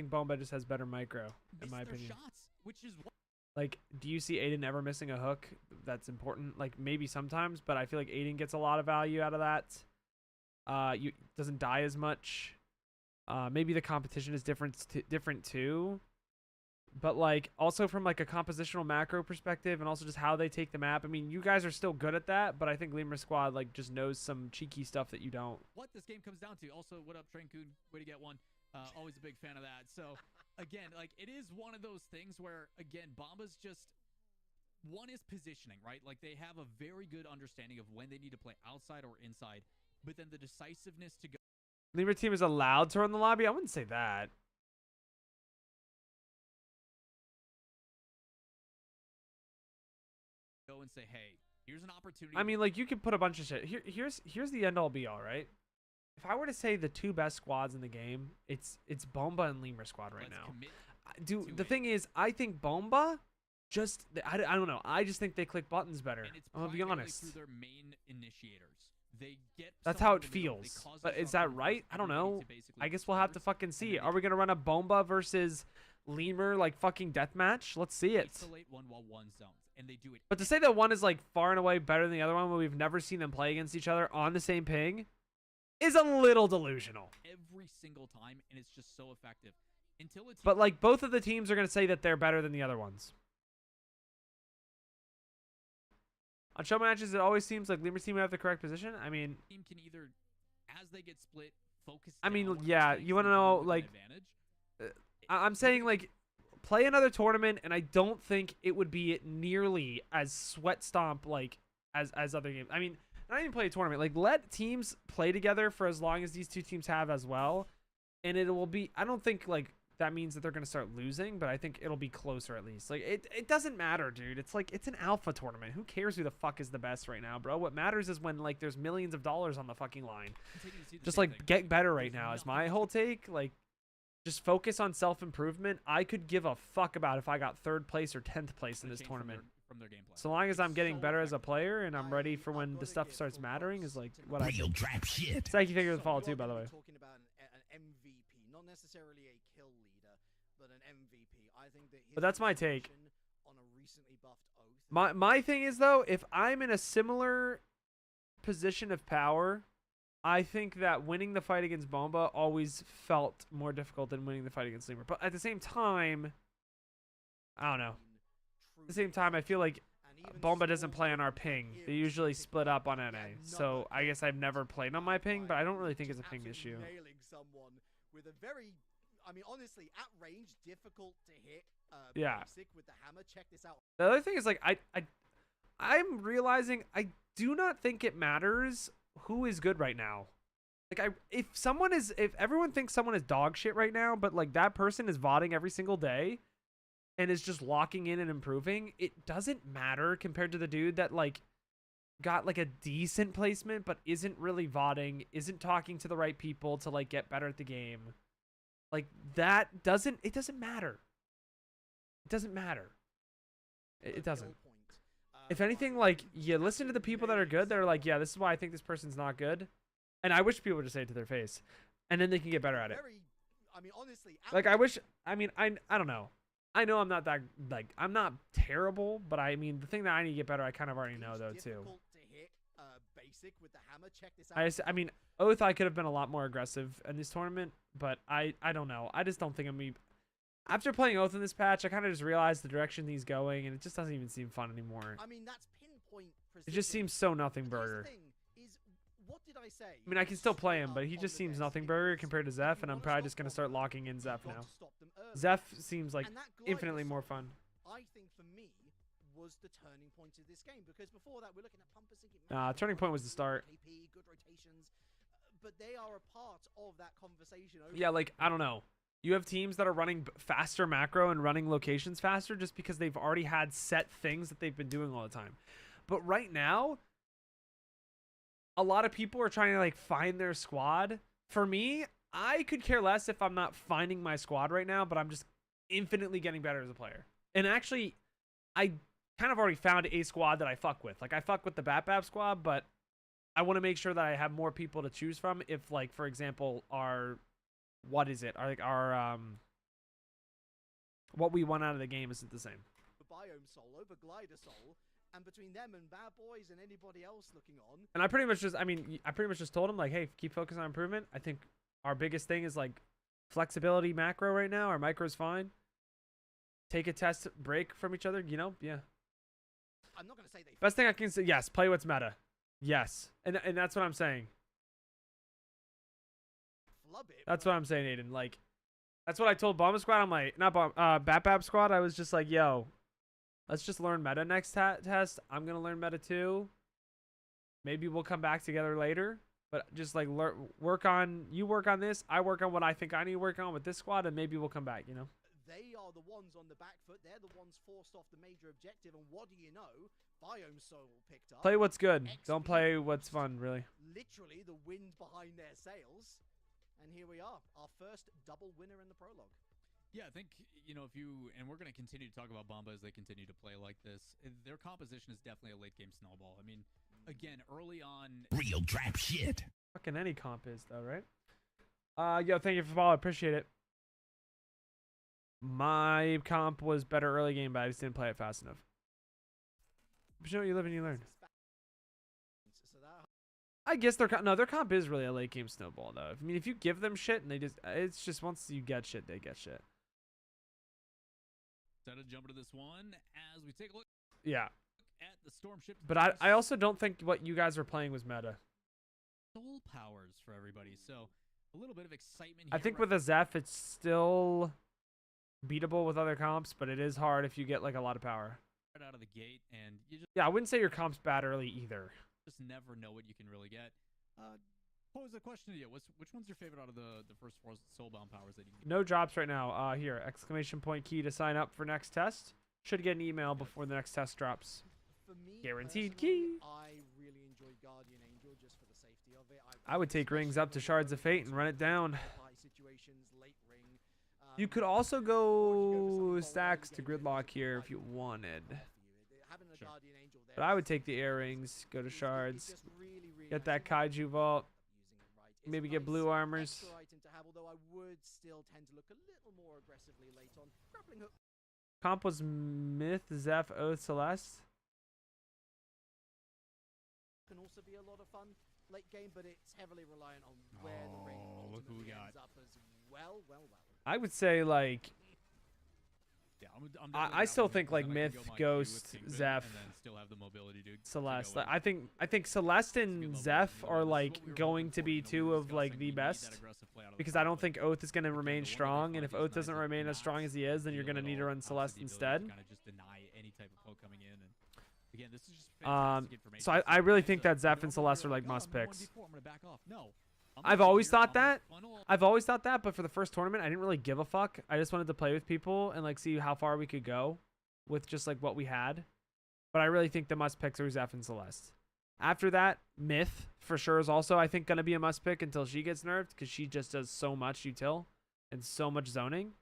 Bomba just has better micro, in my opinion. Shots, which is Like, do you see Aiden ever missing a hook that's important? Like, maybe sometimes, but I feel like Aiden gets a lot of value out of that. You doesn't die as much. Maybe the competition is different too. But like, also from like a compositional macro perspective, and also just how they take the map. I mean, you guys are still good at that, but I think Lemur Squad like just knows some cheeky stuff that you don't. what this game comes down to. Also, what up, Trancoon? Way to get one. Always a big fan of that. So, again, like it is one of those things where, again, Bomba's just one is positioning, right? Like they have a very good understanding of when they need to play outside or inside, but then the decisiveness to go. Lemur team is allowed to run the lobby. I wouldn't say that. And say, hey, here's an opportunity. I mean, like you could put a bunch of shit. Here's the end all be all, right? If I were to say the two best squads in the game, it's Bomba and Lemur Squad right now. Dude, the thing is, I think Bomba just I don't know. I just think they click buttons better. I'm gonna be honest. Through their main initiators. They get That's how it feels. But is that right? I don't know. I guess we'll have to fucking see. Are we gonna run a Bomba versus Lemur like fucking deathmatch? Let's see it. Isolate 1-1 zones. And they do it. But to say that one is like far and away better than the other one when we've never seen them play against each other on the same ping is a little delusional. Every single time, and it's just so effective. Until it's But like both of the teams are going to say that they're better than the other ones. On show matches, it always seems like Lemur's team would have the correct position. I mean, team can either, as they get split, focus. I mean, yeah, you want to know like I'm saying like play another tournament, and I don't think it would be nearly as sweat stomp like as other games. I mean, not even play a tournament. Like let teams play together for as long as these two teams have as well, and it will be. I don't think like that means that they're gonna start losing, but I think it'll be closer at least. Like it doesn't matter, dude. It's like it's an alpha tournament. Who cares who the fuck is the best right now, bro? What matters is when like there's millions of dollars on the fucking line. Just like get better right now is my whole take. Like. Just focus on self-improvement. I could give a fuck about if I got 3rd place or 10th place in this tournament. From their gameplay. So long as I'm getting better as a player and I'm ready for when the stuff starts mattering is like what I Real think. trap shit. Thank you for the follow too, by the way. Talking about an MVP, not necessarily a kill leader, but an MVP. I think that But that's my take. On a recently buffed Oath. My thing is though, if I'm in a similar position of power, I think that winning the fight against Bomba always felt more difficult than winning the fight against Lemur. But at the same time, I don't know. At the same time, I feel like Bomba doesn't play on our ping. They usually split up on NA. So I guess I've never played on my ping, but I don't really think it's a ping issue. Nailing someone with a very, I mean, honestly, at range, difficult to hit. Yeah. Basic with the hammer. Check this out. The other thing is like I'm realizing I do not think it matters who is good right now. Like if everyone thinks someone is dog shit right now, but like that person is VODing every single day and is just locking in and improving, it doesn't matter compared to the dude that like got like a decent placement but isn't really VODing, isn't talking to the right people to like get better at the game. Like it doesn't matter. It doesn't matter. It doesn't. If anything, like, you listen to the people that are good, they're like, yeah, this is why I think this person's not good. And I wish people would just say it to their face. And then they can get better at it. I mean, honestly, like, I don't know. I know I'm not that, like, I'm not terrible, but I mean, the thing that I need to get better, I kind of already know, though, too. I mean, Oath, I could have been a lot more aggressive in this tournament, but I don't know. I just don't think I'm going to be... After playing Oath in this patch, I kind of just realized the direction he's going, and it just doesn't even seem fun anymore. I mean, that's pinpoint precision. It just seems so nothing burger. What did I say? I mean, I can still play him, but he just seems nothing burger compared to Zeph, and I'm probably just going to start locking in Zeph now. Zeph seems like infinitely more fun. I think for me was the turning point of this game, because before that we're looking at Pumpus. Turning point was the start. Good rotations, but they are a part of that conversation. Yeah, like, I don't know. You have teams that are running faster macro and running locations faster just because they've already had set things that they've been doing all the time. But right now, a lot of people are trying to like find their squad. For me, I could care less if I'm not finding my squad right now, but I'm just infinitely getting better as a player. And actually, I kind of already found a squad that I fuck with. Like, I fuck with the Bap squad, but I want to make sure that I have more people to choose from if, like, for example, what we want out of the game isn't the same. Biome Soul over Glider Soul, and between them and Bad Boys and anybody else looking on. And I pretty much just told him, like, hey, keep focusing on improvement. I think our biggest thing is, like, flexibility macro right now. Our micro's fine. Take a test break from each other, you know? Yeah. I'm not going to say they... Best thing I can say, yes, play what's meta. Yes. And that's what I'm saying. Flub it, That's but what I'm saying, Aiden. Like, that's what I told Bomb Squad. I'm like, not Bomb, Bap Squad. I was just like, yo, let's just learn meta next test. I'm going to learn meta too. Maybe we'll come back together later. But just like you work on this. I work on what I think I need to work on with this squad. And maybe we'll come back, you know? they are the ones on the back foot. They're the ones forced off the major objective. And what do you know? Biome Soul picked up. Play what's good. XP Don't play what's fun, really. Literally the wind behind their sails. And here we are, our first double winner in the prologue. Yeah, I think, you know, and we're going to continue to talk about Bomba as they continue to play like this. Their composition is definitely a late game snowball. I mean, again, early on. Real trap shit. Fucking any comp is, though, right? Yo, thank you for following. Appreciate it. My comp was better early game, but I just didn't play it fast enough. But you know, you live and you learn. So that I guess their comp is really a late game snowball, though. I mean, if you give them shit and it's just once you get shit, they get shit. Instead of jumping to this one, as we take a look Yeah. at the Storm Ship. But I also don't think what you guys were playing was meta. Soul powers for everybody, so a little bit of excitement here. I think with a Zeph, it's still beatable with other comps, but it is hard if you get like a lot of power. Right out of the gate, and you Yeah, I wouldn't say your comp's bad early either. just never know what you can really get. Pose a question to you. Which one's your favorite out of the first four soulbound powers that you can get? No drops right now. Here, exclamation point key to sign up for next test. Should get an email before the next test drops. for me, Guaranteed personally, key. I really enjoy Guardian Angel just for the safety of it. I would take rings up to Shards of Fate and run it down. Situations, late ring. You could also go stacks to gridlock here if you wanted. Sure. But I would take the earrings, go to shards, get that kaiju vault, maybe get blue armors. Although I would still tend to look a little more aggressively late on. Grappling hook Comp was Myth, Zeph, Oath, Celeste. can also be a lot of fun late game, but it's heavily reliant on where the ring Oh, look who we ultimately got. ends up as well. I would say like Yeah, I'm definitely I down still with think, it, like, 'cause then I can Myth, go my queue with Ghost, Kingpin, Zeph, and then still have the mobility to Celeste. go Like, in. I think Celeste and Good level Zeph up. are This is like what we were going hoping to for, be you know, we two were of like discussing the we need that best. aggressive play out of the Because I don't front. think Oath is going to Again, remain the one that they strong, and find if these Oath guys doesn't that remain as not strong as he is, then you're feel going to at need to all. run Obviously, Celeste the ability instead. to kinda just deny any type of poke coming in, and again, this is just fantastic information. So I really think that Zeph and Celeste are like "Oh, must I'm the picks. 1v4, I'm gonna back off." No. I'm I've gonna always sit here, thought I'm gonna that. funnel- I've always thought that, but for the first tournament, I didn't really give a fuck. I just wanted to play with people and like see how far we could go with just like what we had. But I really think the must picks are Zeph and Celeste. After that, Myth for sure is also I think gonna be a must pick until she gets nerfed because she just does so much util and so much zoning.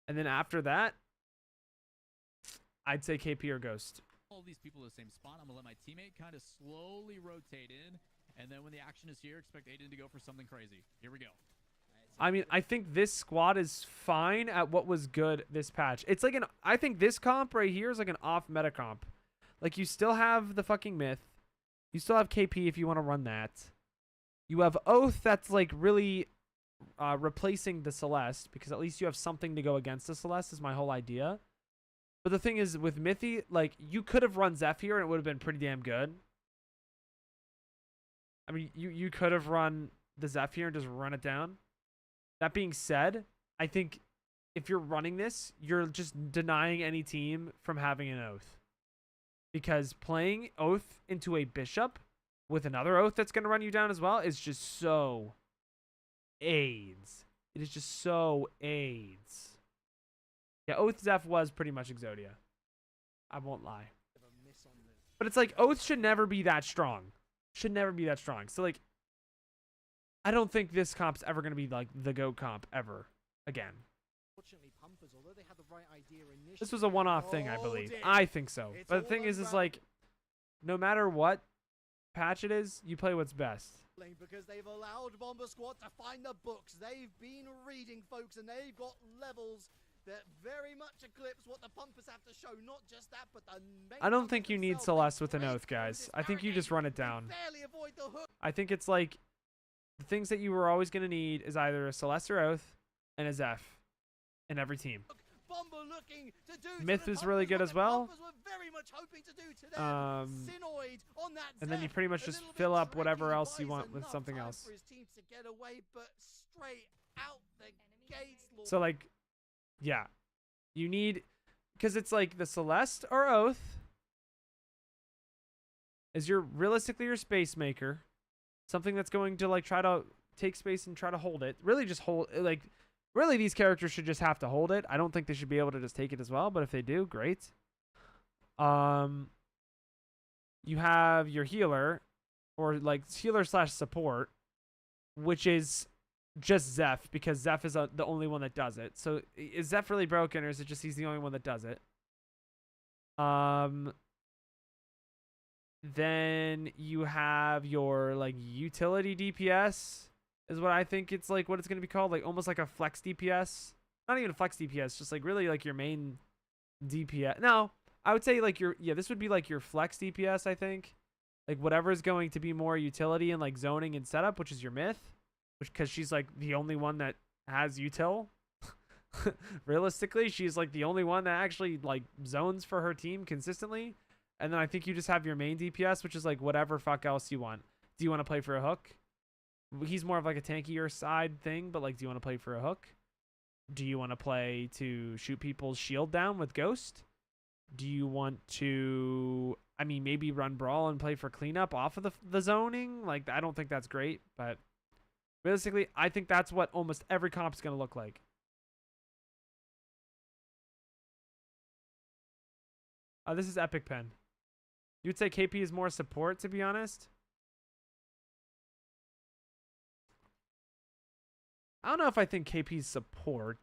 And then after that, I'd say KP or Ghost. all these people in the same spot. I'm gonna let my teammate kind of slowly rotate in, and then when the action is here, expect Aiden to go for something crazy. Here we go. I mean, I think this squad is fine at what was good this patch. It's like I think this comp right here is like an off meta comp. Like you still have the fucking Myth. You still have KP if you want to run that. You have Oath that's like really replacing the Celeste because at least you have something to go against the Celeste is my whole idea. But the thing is with Mythy, like you could have run Zeph here and it would have been pretty damn good. I mean, you could have run the Zeph here and just run it down. That being said, I think if you're running this, you're just denying any team from having an Oath. Because playing Oath into a Bishop with another Oath that's going to run you down as well is just so AIDS. It is just so AIDS. Yeah, Oath Zeph was pretty much Exodia. I won't lie. But it's like Oath should never be that strong. Should never be that strong. So like I don't think this comp's ever going to be like the GOAT comp ever again. Fortunately, Pumpers, although they had the right idea initially, This was a one-off thing, I oh believe. dear. I think so. It's But the all thing is unraveled. like, no matter what patch it is, you play what's best. Because they've allowed Bomber Squad to find the books. They've been reading, folks, and they've got levels that very much eclipse what the Pumpers have to show. Not just that, but the main I don't Pumpers think you need themselves, Celeste they with an break oath, through guys. this I think you barricade. just run it They down. barely avoid the hook. I think it's like, the things that you were always going to need is either a Celeste or Oath and a Zeph in every team. Bomber looking to do to Myth the is really Pumpers good what as the well. Pumpers were very much hoping to do to them. Synoid on that And then you Zeph. pretty much A just little bit fill up whatever tricky, else you buys want with enough something time else. for his team to get away, but straight out the gates, Lord. So like, yeah, you need, because it's like the Celeste or Oath is realistically your space maker, something that's going to like try to take space and try to hold it. Really just hold, like, really these characters should just have to hold it. I don't think they should be able to just take it as well, but if they do, great. You have your healer, or like healer / support, which is just Zeph, because Zeph is the only one that does it. So is Zeph really broken, or is it just he's the only one that does it? Then you have your like utility DPS is what I think it's like, what it's going to be called, like almost like a flex DPS. Not even a flex DPS, just like really like your main DPS. No, I would say like this would be like your flex DPS, I think. Like whatever is going to be more utility and like zoning and setup, which is your Myth, which because she's like the only one that has util. Realistically, she's like the only one that actually like zones for her team consistently. And then I think you just have your main DPS, which is like whatever fuck else you want. Do you want to play for a hook? He's more of like a tankier side thing, but like, do you want to play for a hook? Do you want to play to shoot people's shield down with Ghost? Do you want to, I mean, maybe run Brawl and play for cleanup off of the zoning? Like, I don't think that's great, but realistically, I think that's what almost every comp is going to look like. This is Epic Pen. You would say KP is more support, to be honest? I don't know if I think KP's support.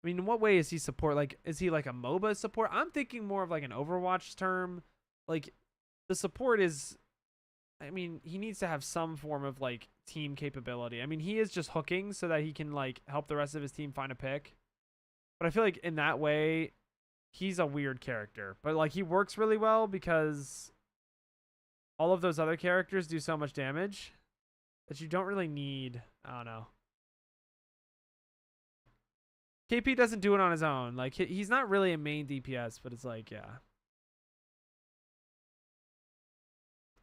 I mean, in what way is he support? Like, is he like a MOBA support? I'm thinking more of like an Overwatch term. Like, the support is, I mean, he needs to have some form of like team capability. I mean, he is just hooking so that he can like help the rest of his team find a pick. But I feel like in that way, he's a weird character. But like, he works really well because all of those other characters do so much damage that you don't really need. I don't know. KP doesn't do it on his own. Like, he's not really a main DPS, but it's like, yeah.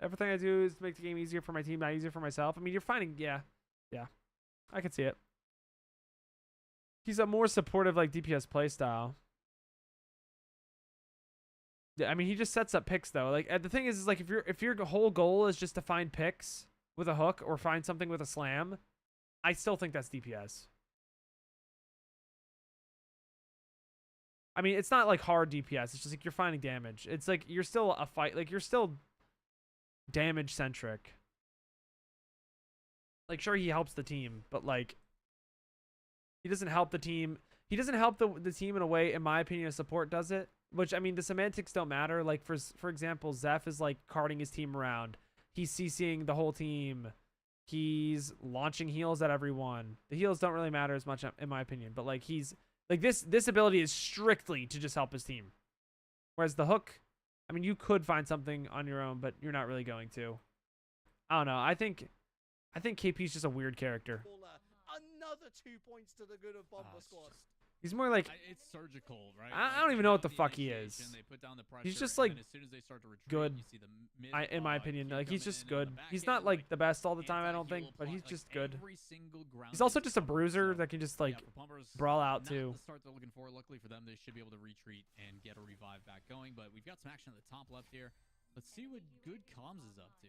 Everything I do is to make the game easier for my team, not easier for myself. I mean, you're finding, yeah. I can see it. He's a more supportive, like, DPS playstyle. Yeah, I mean, he just sets up picks, though. Like, the thing is like, if your whole goal is just to find picks with a hook or find something with a slam, I still think that's DPS. I mean, it's not like hard DPS. It's just like you're finding damage. It's like you're still a fight. Like, you're still damage centric. Like, sure, he helps the team, but like, he doesn't help the team. He doesn't help the team in a way, in my opinion, a support does it. Which, I mean, the semantics don't matter. Like, for example, Zeph is like carting his team around. He's CCing the whole team. He's launching heals at everyone. The heals don't really matter as much, in my opinion. But like, he's like, this ability is strictly to just help his team. Whereas the hook, I mean, you could find something on your own, but you're not really going to. I don't know. I think KP's just a weird character. Another 2 points to the good of Bomber Squad. He's more like, it's surgical, right? I Like, don't they even know what put the out fuck he initiation, is. They put down the pressure, He's just and like then as soon as they start to retreat, good. you see the mid In my log opinion, keep like, he's coming just in on good. the back He's end, not like like, the best all the time, I don't anti-heal think, but he's plot, just like, good. every single ground He's also is just a covered, bruiser so, that can just yeah, like for Pumpers, brawl out not too. the start they're looking for. Luckily for them, they should be able to retreat and get a revive back going. But we've got some action at the top left here. Let's see what good comms is up to.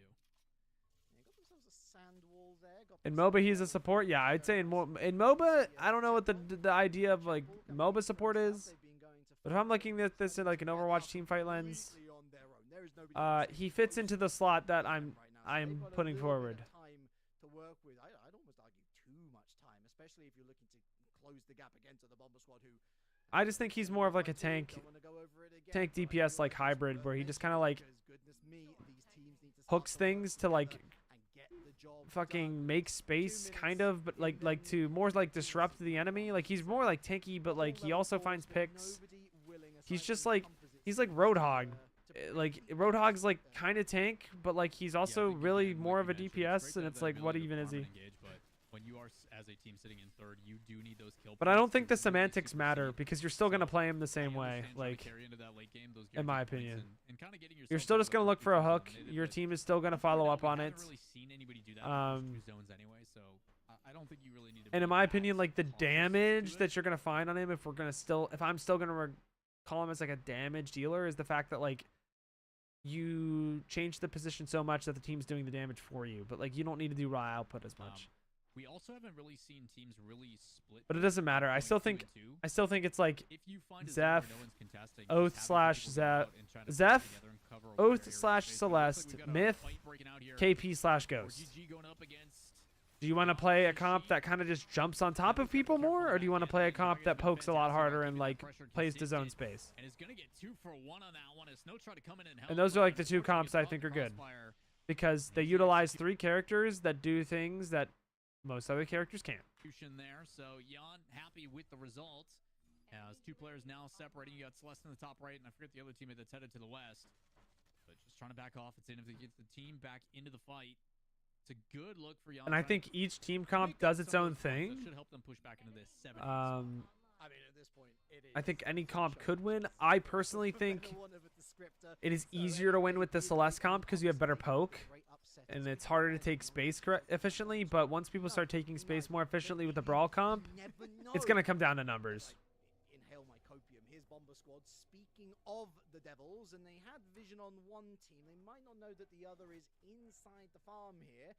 In MOBA, he's a support. Yeah, I'd say in MOBA, I don't know what the idea of like MOBA support is, but if I'm looking at this in like an Overwatch teamfight lens, he fits into the slot that I'm putting forward. work with, I'd almost argue, too much time, especially if you're looking to close the gap again to the Bomber Squad, who I just think he's more of like a tank DPS like hybrid, where he just kind of like hooks things to like fucking make space, kind of, but like to more like disrupt the enemy. Like he's more like tanky, but like he also finds picks. He's just like he's like Roadhog. Like Roadhog's like kind of tank, but like he's also really more of a DPS, and it's like, what even is he? When you are as a team sitting in third, you do need those kill. But I don't think the semantics matter, because you're still gonna play him the same way. Like, in my opinion, you're still just gonna look for a hook. Your team is still gonna follow up on it. And in my opinion, like the damage that you're gonna find on him, if I'm still gonna call him as like a damage dealer, is the fact that like you change the position so much that the team's doing the damage for you, but like you don't need to do raw output as much. We also haven't really seen teams really split. But it doesn't matter. I still think it's like Zeph, Oath slash Zeph, Oath slash Celeste, Myth, KP slash Ghost. Do you want to play a comp that kind of just jumps on top of people more, or do you want to play a comp that pokes a lot harder and like plays to zone space? And those are like the two comps I think are good, because they utilize 3 characters that do things that most other characters can't. There, so Jan happy with the result. As 2 players now separating. You got Celeste in the top right, and I forget the other teammate that's headed to the west. But just trying to back off. It's in if they get the team back into the fight. It's a good look for Jan. And I think each team comp does its own thing. Should help them push back into this 7. I mean, at this point, I think any comp could win. I personally think it is easier to win with the Celeste comp because you have better poke, and it's harder to take space efficiently. But once people start taking space more efficiently with the Brawl comp, it's going to come down to numbers. Inhale my copium. Here's Bomber Squad. Speaking of the Devils, and they had vision on one team. They might not know that the other is inside the farm here.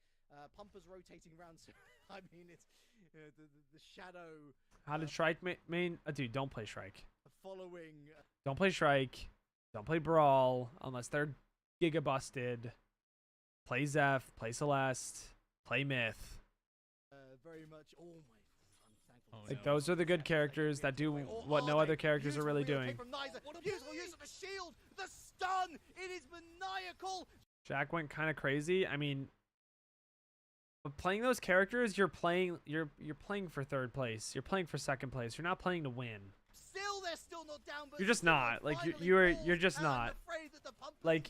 Pumpers rotating around. So, I mean, it's the shadow. How did Shrike main? Dude, don't play Shrike. Following. Don't play Shrike. Don't play Brawl unless they're giga busted. Play Zeph. Play Celeste. Play Myth. Very much. Oh my. Like those are the good characters that do what no other characters are really doing. What a beautiful use of the shield, the stun. It is maniacal. Jack went kind of crazy. I mean, playing those characters, you're playing for third place. You're playing for second place. You're not playing to win. Still, they're still not down. But you're just not. Like you're just not. Like,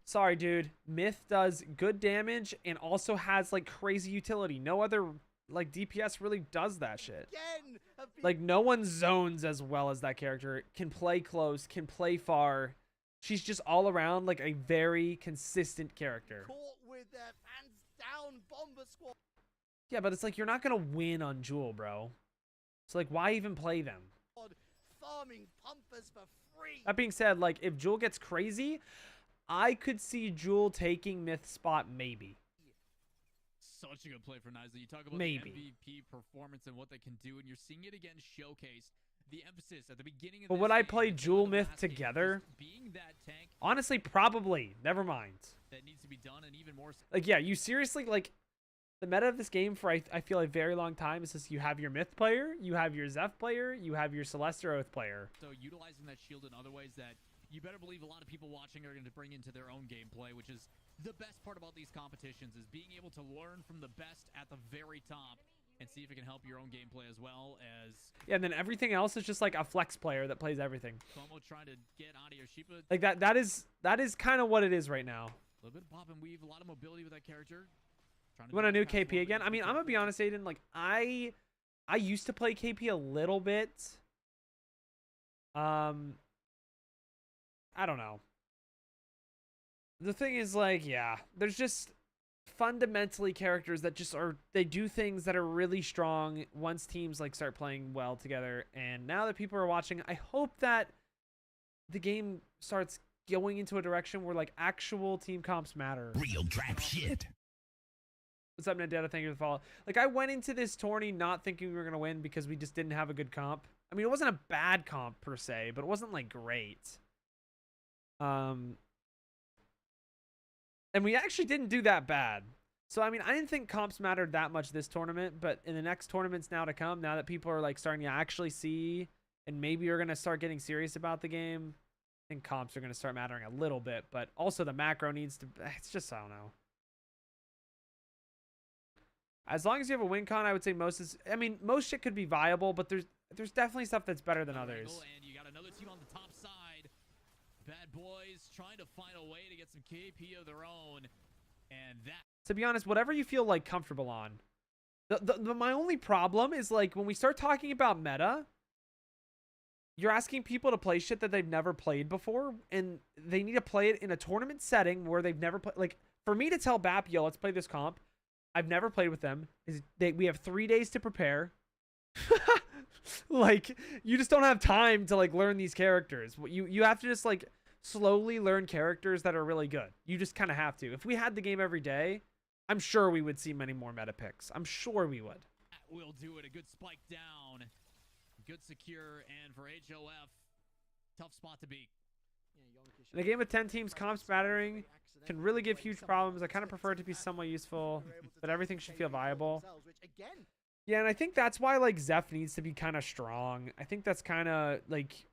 sorry, dude. Myth does good damage and also has like crazy utility. No other like DPS really does that shit. Like no one zones as well as that character. Can play close, can play far. She's just all around like a very consistent character. Caught with their hands down, Bomber Squad. Yeah, but it's like you're not gonna win on Jewel, bro. So like, why even play them? Farming Pumpers for free. That being said, like if Jewel gets crazy, I could see Jewel taking Myth's spot maybe. Such a good play for Niza. You talk about the MVP performance and what they can do, and you're seeing it again showcased. The emphasis at the beginning of but would I play Jewel Myth together? Being that tank, honestly, probably. Never mind. That needs to be done, and even more. Like, yeah, you seriously like the meta of this game for I feel a very long time is just you have your Myth player, you have your Zeph player, you have your Celeste or Oath player. So utilizing that shield in other ways that you better believe a lot of people watching are going to bring into their own gameplay, which is the best part about these competitions, is being able to learn from the best at the very top and see if it can help your own gameplay as well as... Yeah, and then everything else is just like a flex player that plays everything. Como trying to get out of your sheep. Like that is kind of what it is right now. A little bit of pop and weave, a lot of mobility with that character. You want a new KP again? I mean, I'm gonna be honest, Aiden. Like I used to play KP a little bit. I don't know. The thing is, like, yeah, there's just fundamentally characters that just they do things that are really strong once teams like start playing well together. And now that people are watching, I hope that the game starts going into a direction where like actual team comps matter. Real trap shit. What's up, Nadetta? Thank you for the follow. Like, I went into this tourney not thinking we were gonna win because we just didn't have a good comp. I mean, it wasn't a bad comp per se, but it wasn't like great. And we actually didn't do that bad. So, I mean, I didn't think comps mattered that much this tournament, but in the next tournaments now to come, now that people are like starting to actually see and maybe you're going to start getting serious about the game, I think comps are going to start mattering a little bit, but also the macro needs to, it's just, I don't know. As long as you have a win con, I would say most shit could be viable, but there's definitely stuff that's better than others. And you got another team on the top side. Bad Boys trying to find a way to get some KP of their own. And that, to be honest, whatever you feel like comfortable on. My only problem is like when we start talking about meta, you're asking people to play shit that they've never played before, and they need to play it in a tournament setting where they've never played. Like, for me to tell BAP, yo, let's play this comp, I've never played with them. We have 3 days to prepare. Like, you just don't have time to like learn these characters. You have to just like slowly learn characters that are really good. You just kind of have to. If we had the game every day, I'm sure we would see many more meta picks. I'm sure we would. will do it. A good spike down. Good secure, and for HOF, tough spot to beat. In a game with 10 teams, comps battering can really give huge problems. I kind of prefer it to be somewhat useful, but everything should feel viable. Yeah, and I think that's why like Zeph needs to be kind of strong. I think that's kind of like,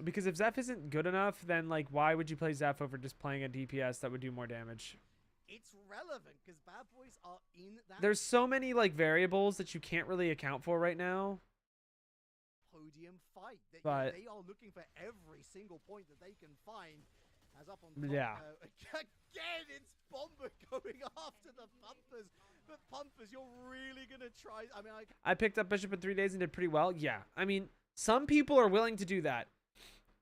because if Zeph isn't good enough, then like why would you play Zeph over just playing a DPS that would do more damage? It's relevant because Bad Boys are in that. There's so many like variables that you can't really account for right now. Podium fight. But they are looking for every single point that they can find. As up on top, yeah. Again, it's Bomber going after the Pumpers. But Pumpers, you're really going to try. I mean, I picked up Bishop in 3 days and did pretty well. Yeah. I mean, some people are willing to do that.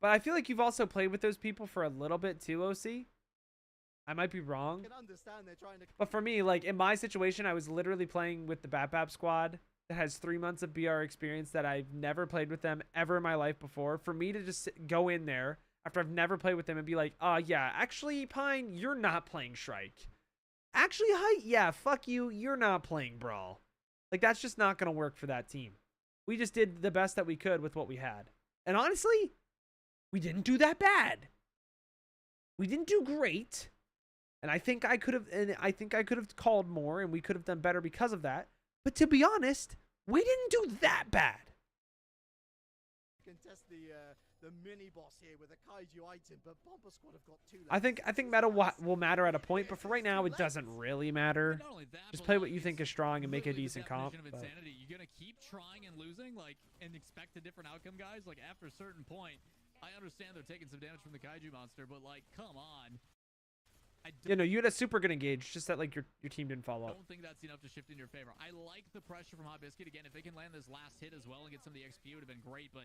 But I feel like you've also played with those people for a little bit too, OC. I might be wrong. I can understand they're trying to... But for me, like in my situation, I was literally playing with the BAP squad that has 3 months of BR experience that I've never played with them ever in my life before. For me to just go in there after I've never played with them and be like, yeah, actually, Pine, you're not playing Shrike. Actually, Height, yeah, fuck you, you're not playing Brawl. Like, that's just not going to work for that team. We just did the best that we could with what we had. And honestly, we didn't do that bad. We didn't do great. And I think I could have called more and we could have done better because of that. But to be honest, we didn't do that bad. Contest the mini boss here with a kaiju item, but Bomber Squad have got 2 left. I think meta will matter at a point, but for right now it doesn't really matter. Just play what you think is strong and make a decent comp. You're gonna keep trying and losing, like, and expect a different outcome, guys. Like after a certain point, I understand they're taking some damage from the kaiju monster, but like, come on. You know, you had a super good engage, just that like your team didn't follow up. I don't think that's enough to shift in your favor. I like the pressure from Hot Biscuit. Again, if they can land this last hit as well and get some of the XP, it would have been great, but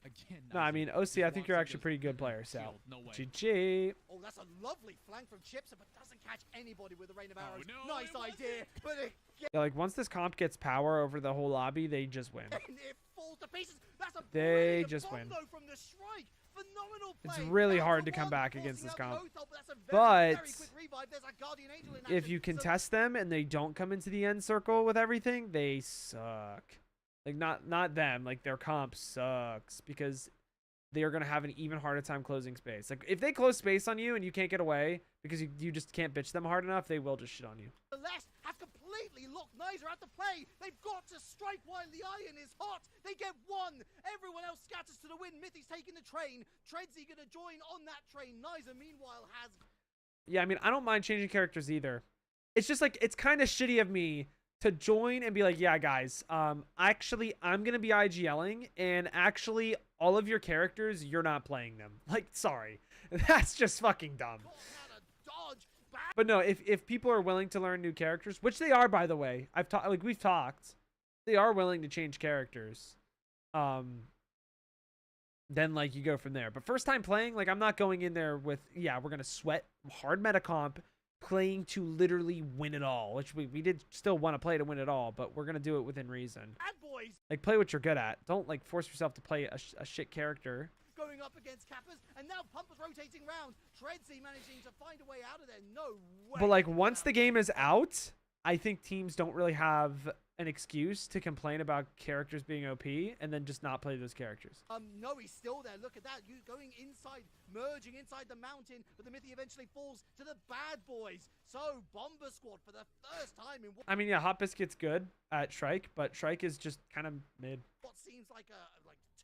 again... No, I mean, OC, I think you're actually a pretty good player, so... No way. GG. Oh, that's a lovely flank from Chipsa, but doesn't catch anybody with a rain of Oh, arrows. no, Nice idea, but again... Yeah, like, once this comp gets power over the whole lobby, they just win. It falls to pieces. That's a they just win. From the Shrike. Phenomenal play. It's really hard to come back against this comp. But if you contest them and they don't come into the end circle with everything, they suck. Like, not them. Like, their comp sucks because they are going to have an even harder time closing space. Like, if they close space on you and you can't get away because you just can't bitch them hard enough, they will just shit on you. The Lest have completely locked Nizer out to play. They've got to strike while the iron is hot. They get 1. Everyone else scatters to the wind. Mithy's taking the train. Treadsy going to join on that train. Nizer, meanwhile, has... Yeah, I mean, I don't mind changing characters either. It's just like, it's kind of shitty of me to join and be like, yeah, guys, actually, I'm going to be IGLing, and actually, all of your characters, you're not playing them. Like, sorry. That's just fucking dumb. But no, if people are willing to learn new characters, which they are, by the way, we've talked, they are willing to change characters. Then like you go from there. But first time playing, like I'm not going in there with, yeah, we're gonna sweat hard meta comp, playing to literally win it all, which we did still want to play to win it all, but we're gonna do it within reason. Like play what you're good at. Don't like force yourself to play a shit character. Going up against Kappas, and now Pumpers rotating round. Treadsy managing to find a way out of there. No way. But like once the game is out, I think teams don't really have an excuse to complain about characters being OP and then just not play those characters. No, he's still there. Look at that. You going inside, merging inside the mountain, but the Mythy eventually falls to the bad boys. So, Bomber Squad for the first time in I mean, yeah, Hot Biscuit's good at Shrike, but Shrike is just kind of mid. what seems like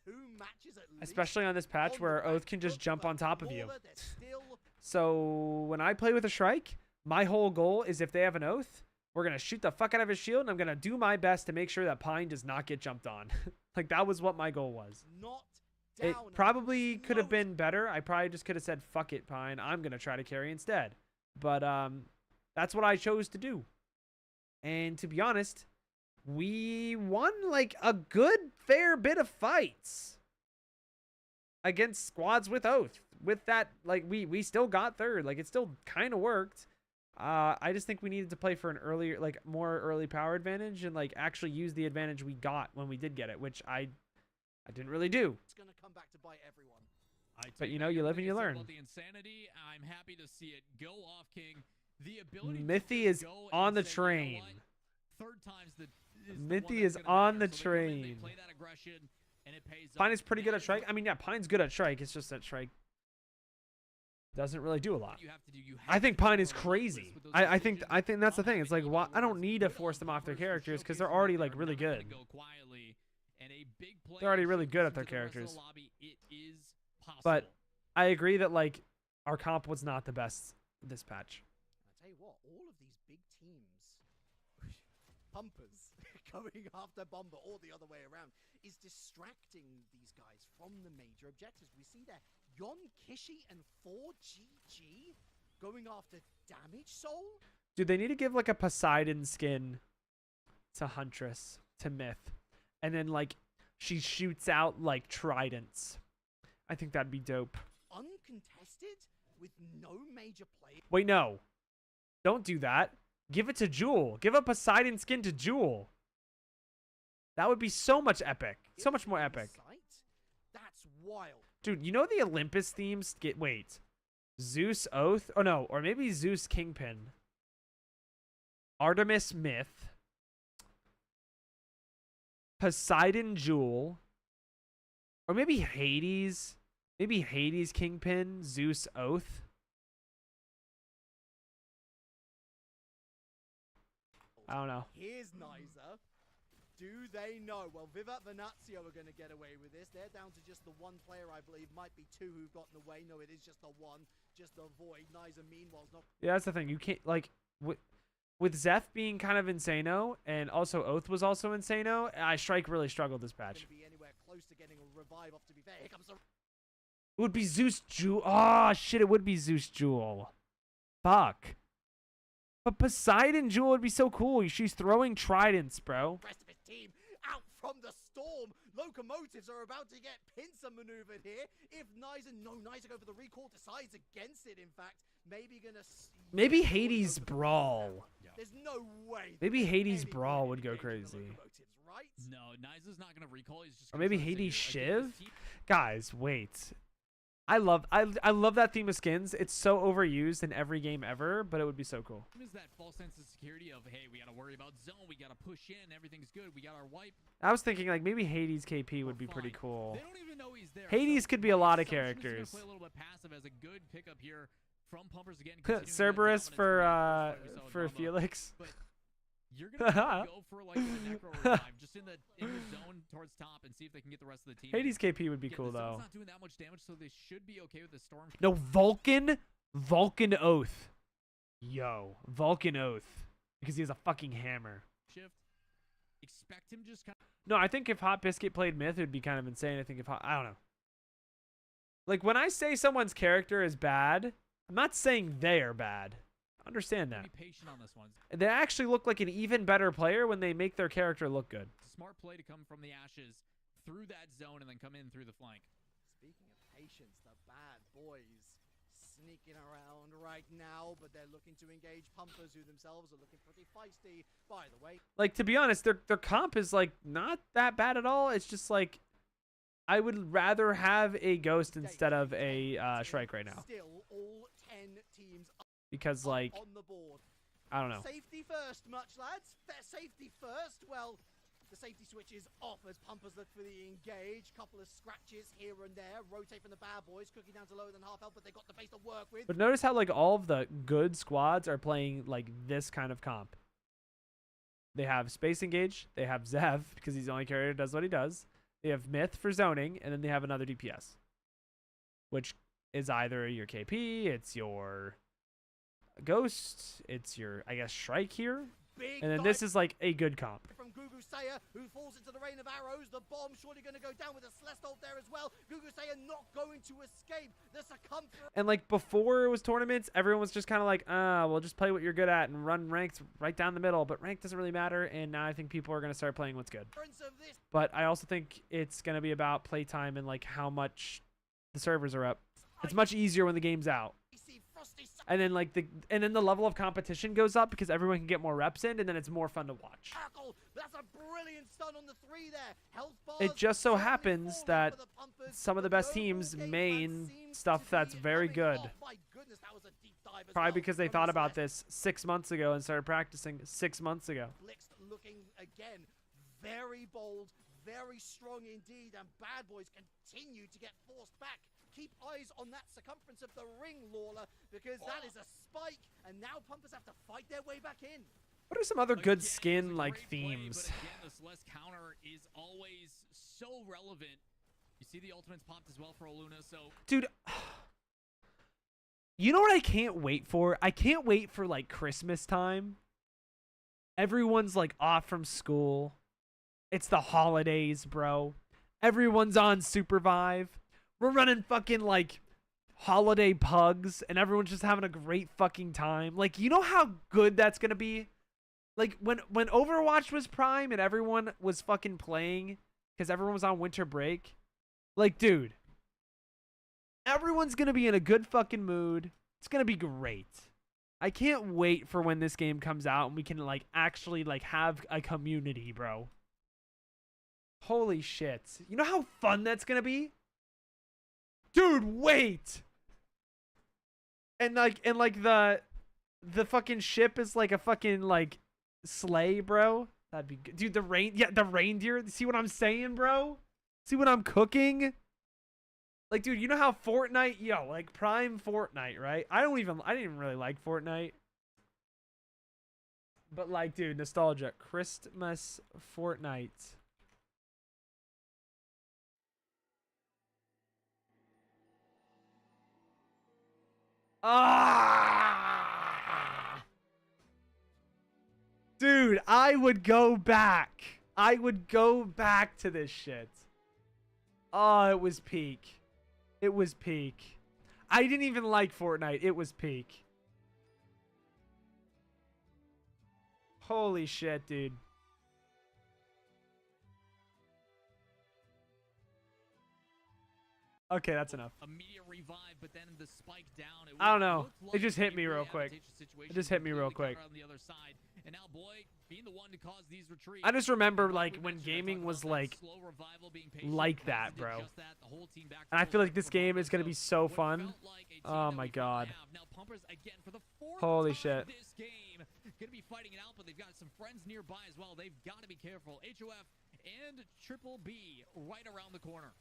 2 matches at least. Especially on this patch on where the Oath can just back jump foot, on top of but you. Mauler, they're still So when I play with a Shrike, my whole goal is if they have an Oath, we're going to shoot the fuck out of his shield, and I'm going to do my best to make sure that Pine does not get jumped on. Like, that was what my goal was. not It down. probably could have been better. I probably just could have said, fuck it, Pine. I'm going to try to carry instead. But that's what I chose to do. And to be honest, we won, like, a good, fair bit of fights against squads with Oath. With that, like, we still got third. Like, it still kind of worked. I just think we needed to play for an earlier, like, more early power advantage and, like, actually use the advantage we got when we did get it, which I didn't really do. It's going to come back to bite everyone. But, you know, you live and you learn. About the insanity, I'm happy to see it go off, King. The ability Mythy to is go on and the say, train. You know what? Third time's the Mythy one that's is gonna be on there. the So they come in, they train. play that aggression, and it pays Pine off. is pretty good That at Shrike. what I mean, yeah, Pine's good at Shrike. It's just that Shrike doesn't really do a lot. you have to do. You I have think to be Pine is relentless crazy. with those I think decisions. that's the I'm thing. It's happy like, to why see I don't Lawrence need to good force on them off their Bumpers for characters because showcasing they're that already they're like really not gonna good. go quietly, and a big play They're already that really shows good at to their the rest of the characters. lobby, it is possible. But I agree that like our comp was not the best this patch. I tell you what, all of these big teams, pumpers, going after Bomber or the other way around, is distracting these guys from the major objectives. We see there, Yon Kishi and 4GG going after Damage Soul. Dude, they need to give like a Poseidon skin to Huntress, to Myth, and then like she shoots out like tridents. I think that'd be dope. Uncontested with no major play. Wait, no. Don't do that. Give it to Jewel. Give a Poseidon skin to Jewel. That would be so much epic. So much more epic. That's wild. Dude, you know the Olympus themes get... Wait. Zeus Oath? Oh, no. Or maybe Zeus Kingpin. Artemis Myth. Poseidon Jewel. Or maybe Hades. Maybe Hades Kingpin. Zeus Oath. I don't know. Here's Niza. Do they know? Well, Vivat Venazio are going to get away with this. They're down to just the one player, I believe. Might be 2 who've gotten away. No, it is just the one. Just the Void. Niza, meanwhile, is not... Yeah, that's the thing. You can't, like... With Zeph being kind of insano, and also Oath was also insano, Shrike really struggled this patch. Be anywhere close to getting a revive off, to be fair. Here comes the... It would be Zeus Jewel. Oh, shit, it would be Zeus Jewel. Fuck. But Poseidon Jewel would be so cool. She's throwing tridents, bro. rest of his team out from the storm. Locomotives are about to get pincer maneuvered here. If Niza go for the recall, decides against it, in fact. Maybe gonna... Maybe Hades Brawl. There's no way. Maybe Hades anybody Brawl would go engaging the crazy. Locomotives, right? No, Niza's not gonna recall. He's just Or gonna maybe try to Hades say, I think Shiv? this team Guys, wait. I love that theme of skins. It's so overused in every game ever, but it would be so cool. is that false sense of security of, hey, we gotta worry about zone, we gotta push in, everything's good, we got our wipe. I was thinking like maybe Hades KP would be pretty Fine. cool. They don't even know he's there. Hades so could be a lot of Assumption is gonna characters. Play a little bit passive as a good pickup here from Pumpers again. continuing that Cerberus dominance for rate, just like we saw with for Mamba. Felix. But you're gonna go for like a necro revive just in the zone towards top and see if they can get the rest of the team. Hades KP would be Again, cool the zone's though. not doing that much damage, so they should be okay with the storm. No, Vulcan Oath. Yo, Vulcan Oath. Because he has a fucking hammer. Shift. Expect him just kind of. No, I think if Hot Biscuit played Myth, it would be kind of insane. I think if I don't know. Like when I say someone's character is bad, I'm not saying they are bad. Understand that. Be patient on this one. They actually look like an even better player when they make their character look good. It's a smart play to come from the ashes through that zone and then come in through the flank. Speaking of patience, the bad boys sneaking around right now, but they're looking to engage Pumpers, who themselves are looking pretty feisty. By the way, Like to be honest, their comp is like not that bad at all. It's just like I would rather have a Ghost instead of a Shrike right now. still all 10 teams Because like on the board. I don't know. Safety first, much lads. Safety first. Well, the safety switch is off as Pumpers look for the engage. Couple of scratches here and there. Rotate from the bad boys. Cookie down to lower than half health, but they got the base to work with. But notice how like all of the good squads are playing like this kind of comp. They have Space Engage. They have Zev because he's the only carrier that does what he does. They have Myth for zoning, and then they have another DPS, which is either your KP, it's your Ghost, it's your, I guess, Shrike here. Big And then dive this is like a good comp. from Gugu Saya, who falls into the rain of arrows. The bomb surely going to go down with a Celeste there as well. Gugu Saya not going to escape. The circumference And like before it was tournaments, everyone was just kind of like, well, just play what you're good at and run ranked right down the middle. But rank doesn't really matter. And now I think people are going to start playing what's good. of this. But I also think it's going to be about playtime and like how much the servers are up. It's much easier when the game's out. See Frosty And then like the level of competition goes up because everyone can get more reps in, and then it's more fun to watch. tackle. That's a brilliant stun on the 3 there. Health bars It just so certainly happens falling that for the Pumpers, some of the but best the teams overall game main plan seems stuff to that's be very coming good. off. My goodness, that was a deep dive as Probably well because they from thought the about Celeste. this 6 months ago and started practicing 6 months ago. Blixt looking again very bold, very strong indeed, and Bad Boys continue to get forced back. Keep eyes on that circumference of the ring, Lawler, because that is a spike, and now Pumpers have to fight their way back in. What are some other good Again, it's a skin like great play, themes? but again, the Celeste counter is always so relevant. You see the ultimates popped as well for Oluna, so Dude, you know what I can't wait for? I can't wait for like Christmas time. Everyone's like off from school. It's the holidays, bro. Everyone's on SUPERVIVE. We're running fucking like holiday pugs and everyone's just having a great fucking time. Like, you know how good that's gonna be? Like when Overwatch was prime and everyone was fucking playing because everyone was on winter break. Like, dude, everyone's gonna be in a good fucking mood. It's gonna be great. I can't wait for when this game comes out and we can like actually like have a community, bro. Holy shit. You know how fun that's gonna be? Dude, wait. And like the fucking ship is like a fucking like sleigh, bro. That'd be good. Dude, the reindeer. See what I'm saying, bro? See what I'm cooking? Like, dude, you know how Fortnite, like prime Fortnite, right? I didn't even really like Fortnite. But like, dude, nostalgia. Christmas Fortnite. Ah! Dude, I would go back. I would go back to this shit. Oh, it was peak. It was peak. I didn't even like Fortnite. It was peak. Holy shit, dude. Okay, that's enough. immediate revive, but then the spike down. I don't know. looked It just like hit a me real really quick. advantageous situation, It just hit me real completely quick. counter on the other side. And now Boy being the one to cause these retreats. I just remember, like, We when mentioned, I gaming talked was, about that like, slow revival being patient. like Pumpers that, did bro. just that, the whole team back to And I full feel like strength this game is gonna revival. be so What fun. felt like a team Oh that my we finally God. have. Now Pumpers again for the 4th Holy time shit. this game gonna be fighting it out, but they've got some friends nearby as well. They've got to be careful. HOF and Triple B right around the corner.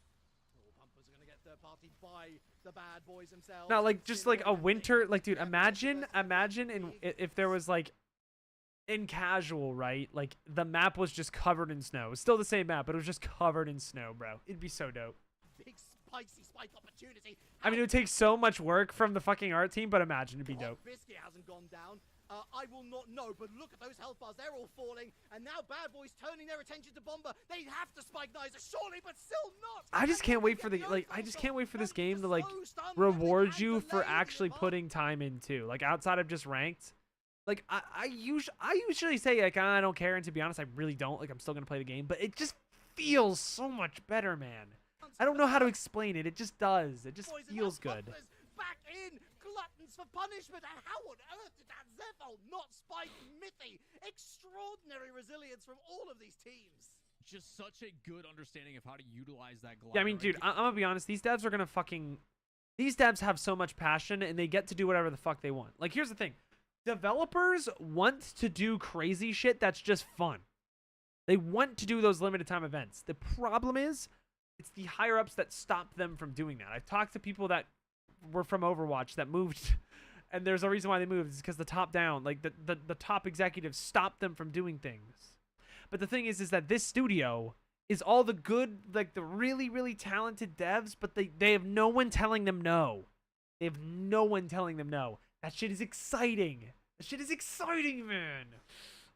Pumpers are going to get third party by the Bad Boys themselves. No, like, just like a winter, like, dude, imagine if there was like in casual, right? Like the map was just covered in snow. It's still the same map, but it was just covered in snow, bro. It'd be so dope. Big spicy spike opportunity. I mean, it would take so much work from the fucking art team, but imagine it'd be dope. Biscuit hasn't gone down. I will not know, but look at those health bars. They're all falling. And now Bad Boys turning their attention to Bomber. They have to spike Nizer, surely, but still not. I just And can't now wait they for get the, the like, I overkill just shot. can't wait for this Don't need game to, like, slow stun, reward and you for delay actually the bomb. putting time in too. Like, outside of just ranked. Like, I usually say, like, I don't care, and to be honest, I really don't. Like, I'm still gonna play the game, but it just feels so much better, man. I don't know how to explain it. It just does. It just Boys, and feels now good. Pumpers back in, gluttons for punishment. And how on earth did that Zephyr not spike Mithy? Extraordinary resilience from all of these teams. Just such a good understanding of how to utilize that glider. Yeah, I mean, dude, I'm gonna be honest. These devs are gonna fucking. These devs have so much passion, and they get to do whatever the fuck they want. Like, here's the thing. developers want to do crazy shit that's just fun. They want to do those limited time events. The problem is, it's the higher ups that stop them from doing that. I've talked to people that were from Overwatch that moved, and there's a reason why they moved. It's because the top down, like the top executives stopped them from doing things. But the thing is that this studio is all the good, like the really, really talented devs, but they have no one telling them no. They have no one telling them no. That shit is exciting. That shit is exciting, man.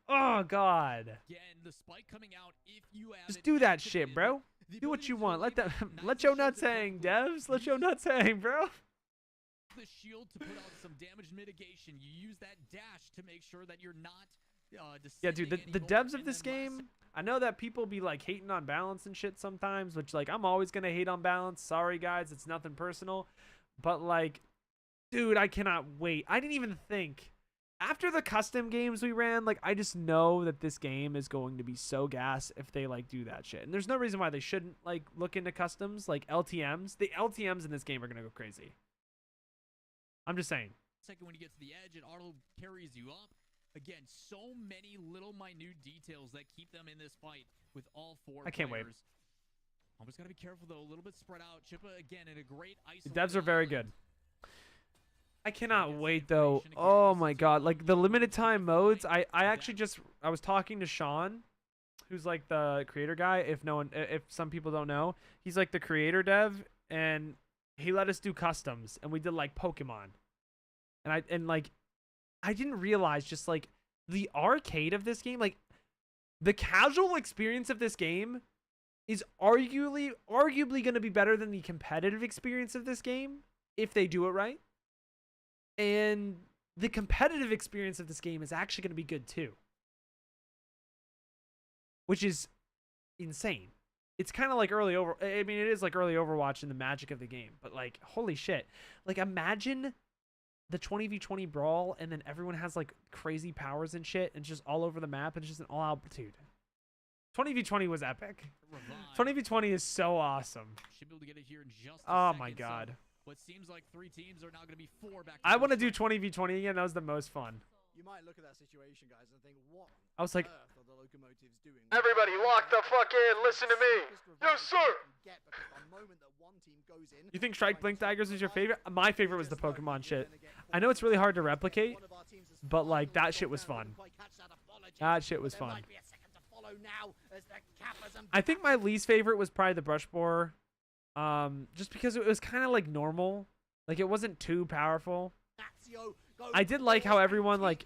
Oh, God. Again, the spike coming out, if you just do that shit, bro. Do what you want. Let them. Let your nuts hang, devs. Let your nuts hang, bro. The shield to put out some damage mitigation. You use that dash to make sure that you're not. Yeah, dude. The devs of this game. I know that people be like hating on balance and shit sometimes, which like I'm always gonna hate on balance. Sorry, guys. It's nothing personal, but like, dude, I cannot wait. I didn't even think. After the custom games we ran, like, I just know that this game is going to be so gas if they, like, do that shit. And there's no reason why they shouldn't, like, look into customs, like LTMs. The LTMs in this game are going to go crazy. I'm just saying. Second, when you get to the edge, it auto carries you up. Again, so many little minute details that keep them in this fight with all four I can't wait. Almost got to be careful, though. A little bit spread out. Chippa, again, in a great The devs are very good. I cannot wait though. Again, Oh my god, like the limited time modes. I actually I was talking to Sean, who's like the creator guy. If some people don't know, he's like the creator dev, and he let us do customs, and we did like Pokemon, and I didn't realize just like the arcade of this game, like the casual experience of this game is arguably going to be better than the competitive experience of this game if they do it right. And the competitive experience of this game is actually going to be good too. Which is insane. It's kind of like it is like early Overwatch in the magic of the game. But like, holy shit. Like, imagine the 20v20 brawl and then everyone has like crazy powers and shit and just all over the map and it's just an all-out dude. 20v20 was epic. 20v20 is so awesome. Should be able to get it here in just a Oh second, my god. So what seems like 3 teams are now going to be 4 back. I want to do 20v20 again. That was the most fun. You might look at that situation, guys, and think, what I was like, on earth are the locomotives doing? everybody lock the fuck in. Listen to me. Yes, sir. You think Strike Blink Daggers is your favorite? My favorite was the Pokemon shit. I know it's really hard to replicate, but like that shit was fun. That shit was fun. I think my least favorite was probably the Brush Boar. Just because it was kind of like normal. Like it wasn't too powerful. I did like how everyone like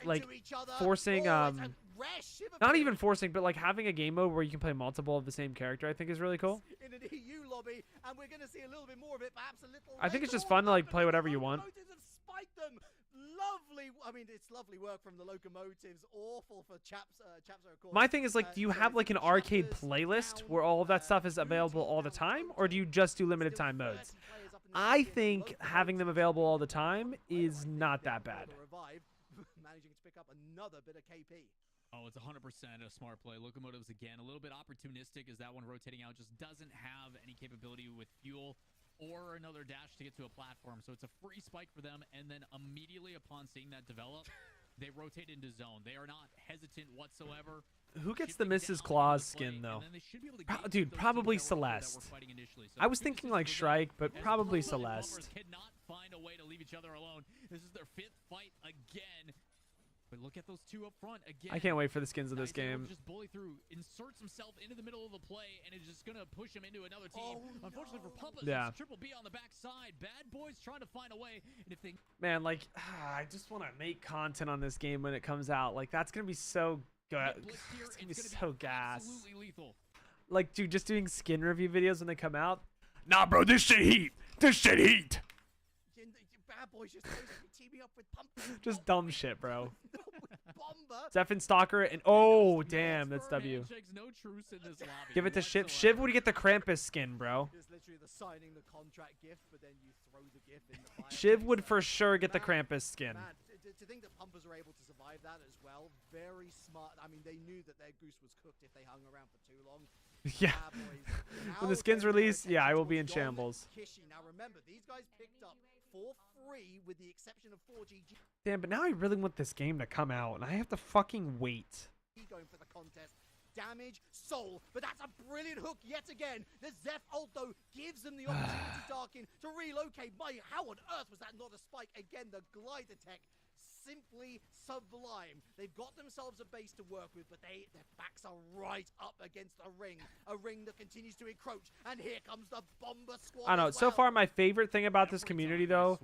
forcing not even forcing, but like having a game mode where you can play multiple of the same character, I think is really cool. In an EU lobby, and we're going to see a little bit more of it, perhaps a little I think it's later just fun to on, like but play the whatever you want. locomotives have spiked them. Lovely. I mean, it's lovely work from the locomotives. Awful for chaps. Of course. My thing is like, do you have like an arcade playlist where all of that stuff is available all the time, or do you just do limited time modes? I think having them available all the time is not that bad. Managing to pick up another bit of KP. Oh, it's 100% a smart play. Locomotives, again, a little bit opportunistic as that one rotating out just doesn't have any capability with fuel or another dash to get to a platform. So it's a free spike for them, and then immediately upon seeing that develop, they rotate into zone. They are not hesitant whatsoever. Who gets the Mrs. Claus skin, though? Dude, probably Celeste. I was thinking like Shrike, but probably Celeste. Cannot find a way to leave each other alone. This is their 5th fight again. But look at those 2 up front again. I can't wait for the skins of this game. Just bully through, inserts himself into the middle of the play, and is just gonna push him into another team. Oh, unfortunately for Pumpas, yeah. it's Triple B on the backside. Bad boys trying to find a way, and if they man, like I just want to make content on this game when it comes out. Like that's gonna be so good. It's gonna be so gas. Absolutely lethal. Like, dude, just doing skin review videos when they come out. Nah, bro, this shit heat. This shit heat. Bad boys just teaming up with Pump. Just dumb shit, bro. Bomber. Zephyr Stalker and oh damn, that's W. No truce in this lobby. Give it to Shiv. Shiv would get the Krampus skin, bro. It's literally the signing the contract gift, but then you throw the gift in the fire. Shiv would for sure get the Krampus skin. Man, to think that Pumpers were able to survive that as well, very smart. I mean, they knew that their goose was cooked if they hung around for too long. Yeah. When the skins release, yeah, I will be in shambles. Now remember, these guys picked up for free, with the exception of 4GG Damn, but now I really want this game to come out, and I have to fucking wait. going for the contest. Damage, soul, but that's a brilliant hook yet again. The Zeph ult, though, gives them the opportunity, Darkin, to relocate. How on earth was that not a spike? Again, the glider tech, simply sublime. They've got themselves a base to work with, but their backs are right up against a ring that continues to encroach. And here comes the Bomber squad. I don't know. as So well. far, my favorite thing about this community, though,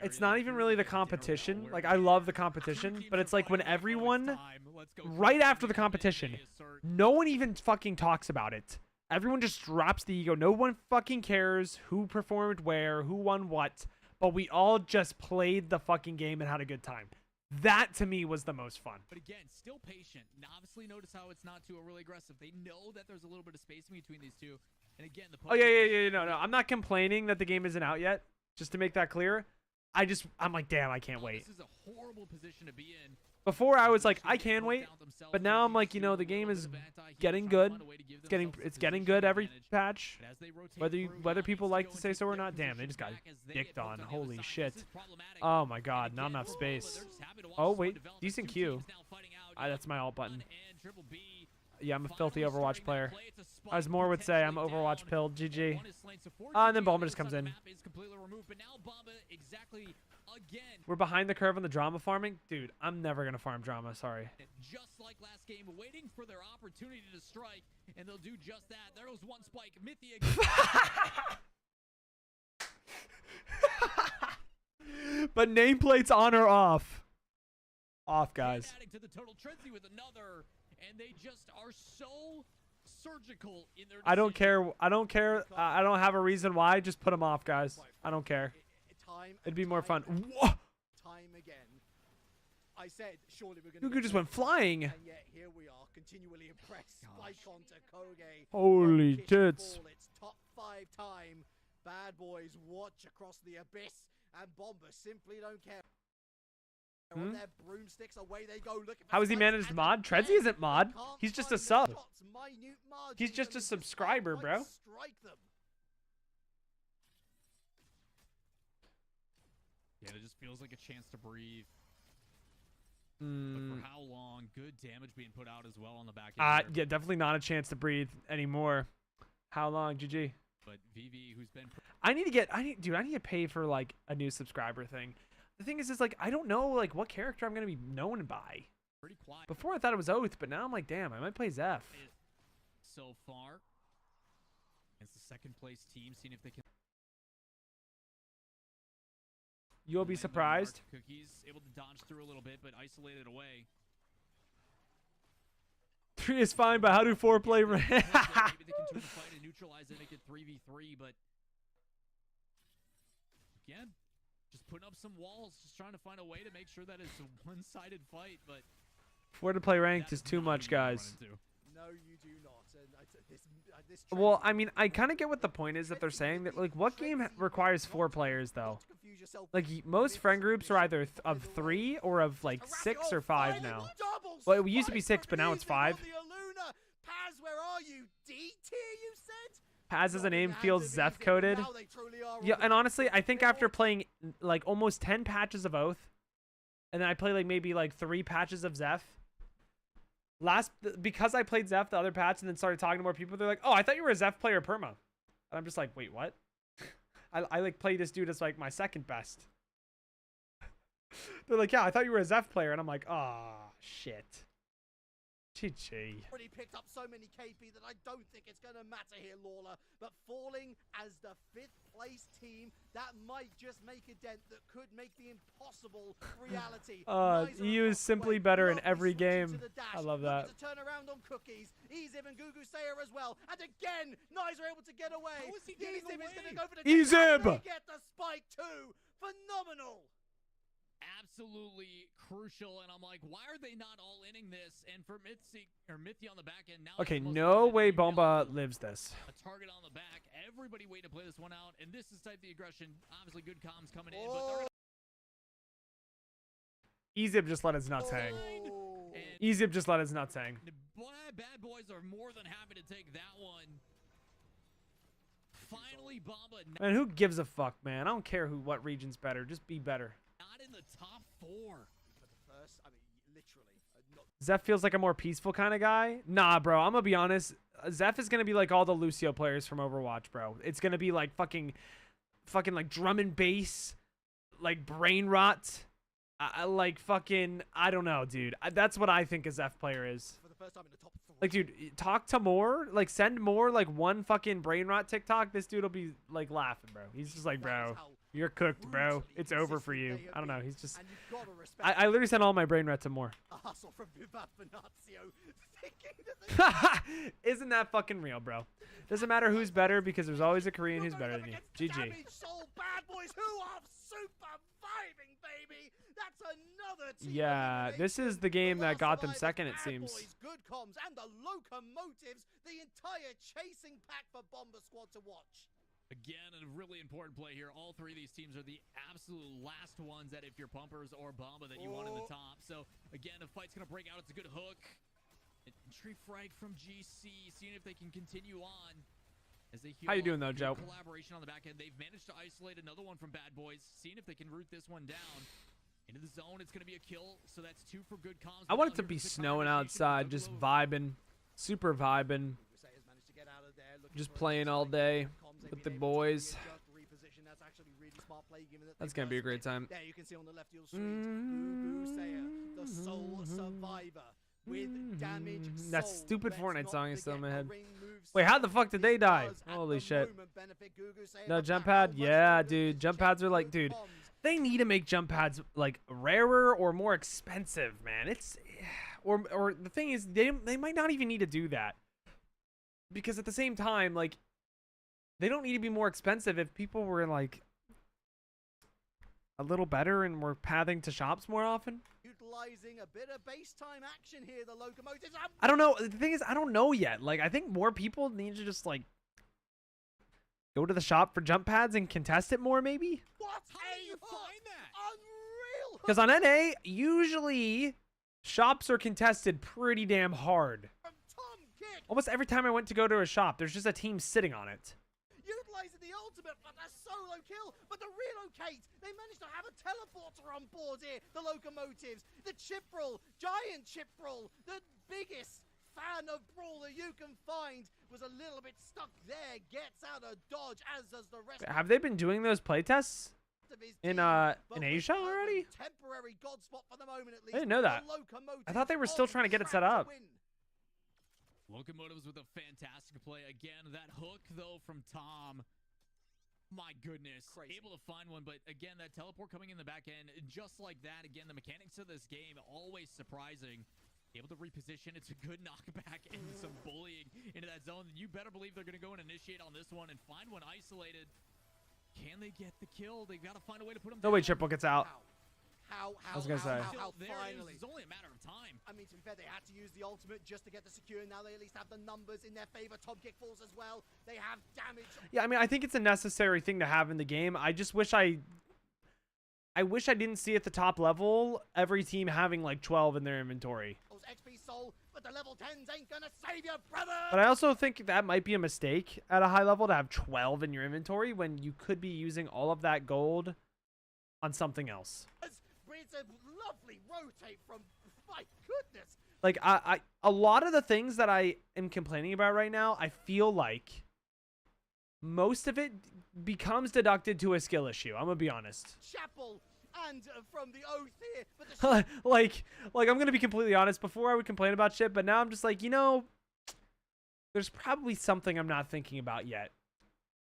it's not even really the competition. Like, I love the competition, but it's like when everyone, right after the competition, no one even fucking talks about it. Everyone just drops the ego. No one fucking cares who performed where, who won what, but we all just played the fucking game and had a good time. That, to me, was the most fun. But again, still patient. And obviously, notice how it's not too overly aggressive. They know that there's a little bit of spacing between these two. And again, the Oh, yeah. No. I'm not complaining that the game isn't out yet. Just to make that clear. I'm like, damn, I can't wait. This is a horrible position to be in. Before, I was like, I can wait. But now I'm like, you know, the game is getting good. It's getting good every patch. Whether people like to say so or not. Damn, they just got dicked on. Holy shit. Oh my god, not enough space. Oh wait, decent Q. That's my alt button. Yeah, I'm a filthy Overwatch player. As more would say, I'm Overwatch pilled. GG. And then Bomba just comes in. We're behind the curve on the drama farming. Dude, I'm never going to farm drama. Sorry. Just like last game, waiting for their opportunity to strike, and they'll do just that. There goes one spike. Mythia But nameplates on or off? Off, guys. adding to the total. Trenzy with another, and they just are so surgical in their decision. I don't care. I don't care. I don't have a reason why. Just put them off, guys. I don't care. It'd be more fun. Whoa! Time again. I said, surely we're Gugu going just went flying. And yet here we are, continually impressed. Spike onto Koge. Holy Kick tits. ball, it's top 5 time. Bad boys watch across the abyss, and Bomber simply don't care. On their broomsticks, away they go. Looking for How has he spikes, managed and mod? again, Trenzy isn't mod. can't He's just a find the sub. shots. Minute margins, He's just and a the spike subscriber, might bro. strike them. Yeah, it just feels like a chance to breathe. But for how long? Good damage being put out as well on the back end. Yeah, definitely not a chance to breathe anymore. How long? GG. But VV, who's been I need to pay for like a new subscriber thing. The thing is like I don't know like what character I'm gonna be known by. pretty quiet Before I thought it was Oath, but now I'm like, damn, I might play Zeph. so far. It's the second place team, seeing if they can. You'll be land the surprised. mark. Cookies able to dodge through a little bit, but isolated away. 3 is fine, but how do 4 play? Maybe they can turn the fight and neutralize it, make it 3v3, but again, just putting up some walls, just trying to find a way to make sure that it's a one-sided fight. But 4 to play ranked is too much, guys. No, you do not. This Well, I mean, I kind of get what the point is that they're saying that like what game requires 4 players though? Like most friend groups are either of 3 or of like 6 or 5 now. Well, it used to be 6, but now it's 5. Paz, where are you? D tier, you said? Paz as a name feels Zeph coded. Yeah, and honestly, I think after playing like almost 10 patches of Oath, and then I play like maybe like 3 patches of Zeph. Because I played Zeph the other patch and then started talking to more people, they're like, "Oh, I thought you were a Zeph player perma," and I'm just like, "Wait, what?" I like play this dude as like my second best. They're like, "Yeah, I thought you were a Zeph player," and I'm like, "Ah, shit." GG. Already picked up so many KP that I don't think it's going to matter here, Lawler. But falling as the 5th place team, that might just make a dent that could make the impossible reality. EU is simply better in every game. I love that. To turn around on Cookies. Ezib and Gugu Sayer as well. And again, Nice are able to get away. How is he getting Ezib is going to away? go for the Ezib! They get the spike too. Phenomenal. Absolutely crucial, and I'm like, why are they not all inning this? And for Mythia on the back end now. Okay, it's the most no important way thing to Bomba know. lives this. A target on the back. Everybody waiting to play this one out, and this is type the aggression. Obviously, good comms coming in, but they're Ezib just let his nuts hang. and Ezib just let his nuts hang. the bad boys are more than happy to take that one. finally, Bomba Man, who gives a fuck, man? I don't care what region's better. Just be better. not in the top 4. For the first, I mean, literally. Not Zeph feels like a more peaceful kind of guy. Nah, bro. I'm gonna be honest. Zeph is gonna be like all the Lucio players from Overwatch, bro. It's gonna be like fucking like drum and bass, like brain rot. Like fucking, I don't know, dude. That's what I think a Zeph player is. for the first time in the top 3. Like, dude, talk to more. Like, send more, like, one fucking brain rot TikTok. This dude will be, like, laughing, bro. He's just like, bro, you're cooked, bro. It's over for you. I don't know. He's just... And you've got to respect I literally sent all my brain rot to more. a hustle from Viva Venazio, thinking that they Isn't that fucking real, bro? Doesn't matter who's better because there's always a Korean who's better than you. GG. Damage Soul Bad Boys who are superviving, baby. That's another team. Yeah, this is the game that got them second, it seems. Good comms and the locomotives, the entire chasing pack for Bomber Squad to watch. Again, a really important play here. All 3 of these teams are the absolute last ones that if you're Pumpers or Bomba that you want in the top. So, again, a fight's going to break out. It's a good hook. Entry frag from GC, seeing if they can continue on. As they How you doing, though, Joe? Collaboration on the back end. They've managed to isolate another one from Bad Boys, seeing if they can root this one down. Into the zone, it's going to be a kill, so that's 2 for good comms. I want it to be snowing outside, just vibing, super vibing, just playing all day with the boys. That's going to be a great time. There you can see on the left you'll stream the sole survivor with damage. That soul. stupid Let's Fortnite not song is still in my forget head. the ring moves Wait, how the soul. fuck did they This die? does at Holy the shit. moment benefit Gugu No, but jump that pad? almost Yeah, removes dude. the Jump chance pads are like, for dude. comms. They need to make jump pads like rarer or more expensive, man. It's or the thing is they might not even need to do that. Because at the same time, like they don't need to be more expensive if people were like a little better and were pathing to shops more often. Utilizing a bit of base time action here, the locomotives. I don't know. The thing is I don't know yet. Like I think more people need to just like go to the shop for jump pads and contest it more maybe. What? How do you find that? Unreal. Because on NA, usually shops are contested pretty damn hard. From Tom Kick, Almost every time I went to go to a shop, there's just a team sitting on it. utilizing the ultimate for the solo kill, but the relocate. They managed to have a teleporter on board here. The locomotives, the Chiprel, giant Chiprel, the biggest fan of Brawl that you can find, was a little bit stuck there. Gets out of dodge, as does the rest. Have they been doing those playtests Of his in team, but in with Asia a already? Temporary god spot for the moment, at least. I didn't know The that. locomotives I thought they were still on trying to get it set track to up. win. Locomotives with a fantastic play. Again, that hook, though, from Tom. My goodness. Crazy. Able to find one, but again, that teleport coming in the back end, just like that. Again, the mechanics of this game, always surprising. Able to reposition. It's a good knockback and some bullying into that zone. You better believe they're going to go and initiate on this one and find one isolated. Can they get the kill? They've got to find a way to put them No down. way Triple gets out. How, I was gonna say. how There it is. finally. It's only a matter of time. I mean, to be fair, they had to use the ultimate just to get the secure. Now they at least have the numbers in their favor. Top kick falls as well. They have damage. Yeah, I mean, I think it's a necessary thing to have in the game. I just wish I wish I didn't see at the top level every team having like 12 in their inventory. XP Soul, but the level 10s ain't gonna save you, brother. But I also think that might be a mistake at a high level to have 12 in your inventory when you could be using all of that gold on something else. It's a lovely rotate from, my goodness. Like a lot of the things that I am complaining about right now, I feel like most of it becomes deducted to a skill issue. I'm gonna be honest. Chapel and from the oath here, but the like I'm gonna be completely honest. Before I would complain about shit, but now I'm just like, you know, there's probably something I'm not thinking about yet.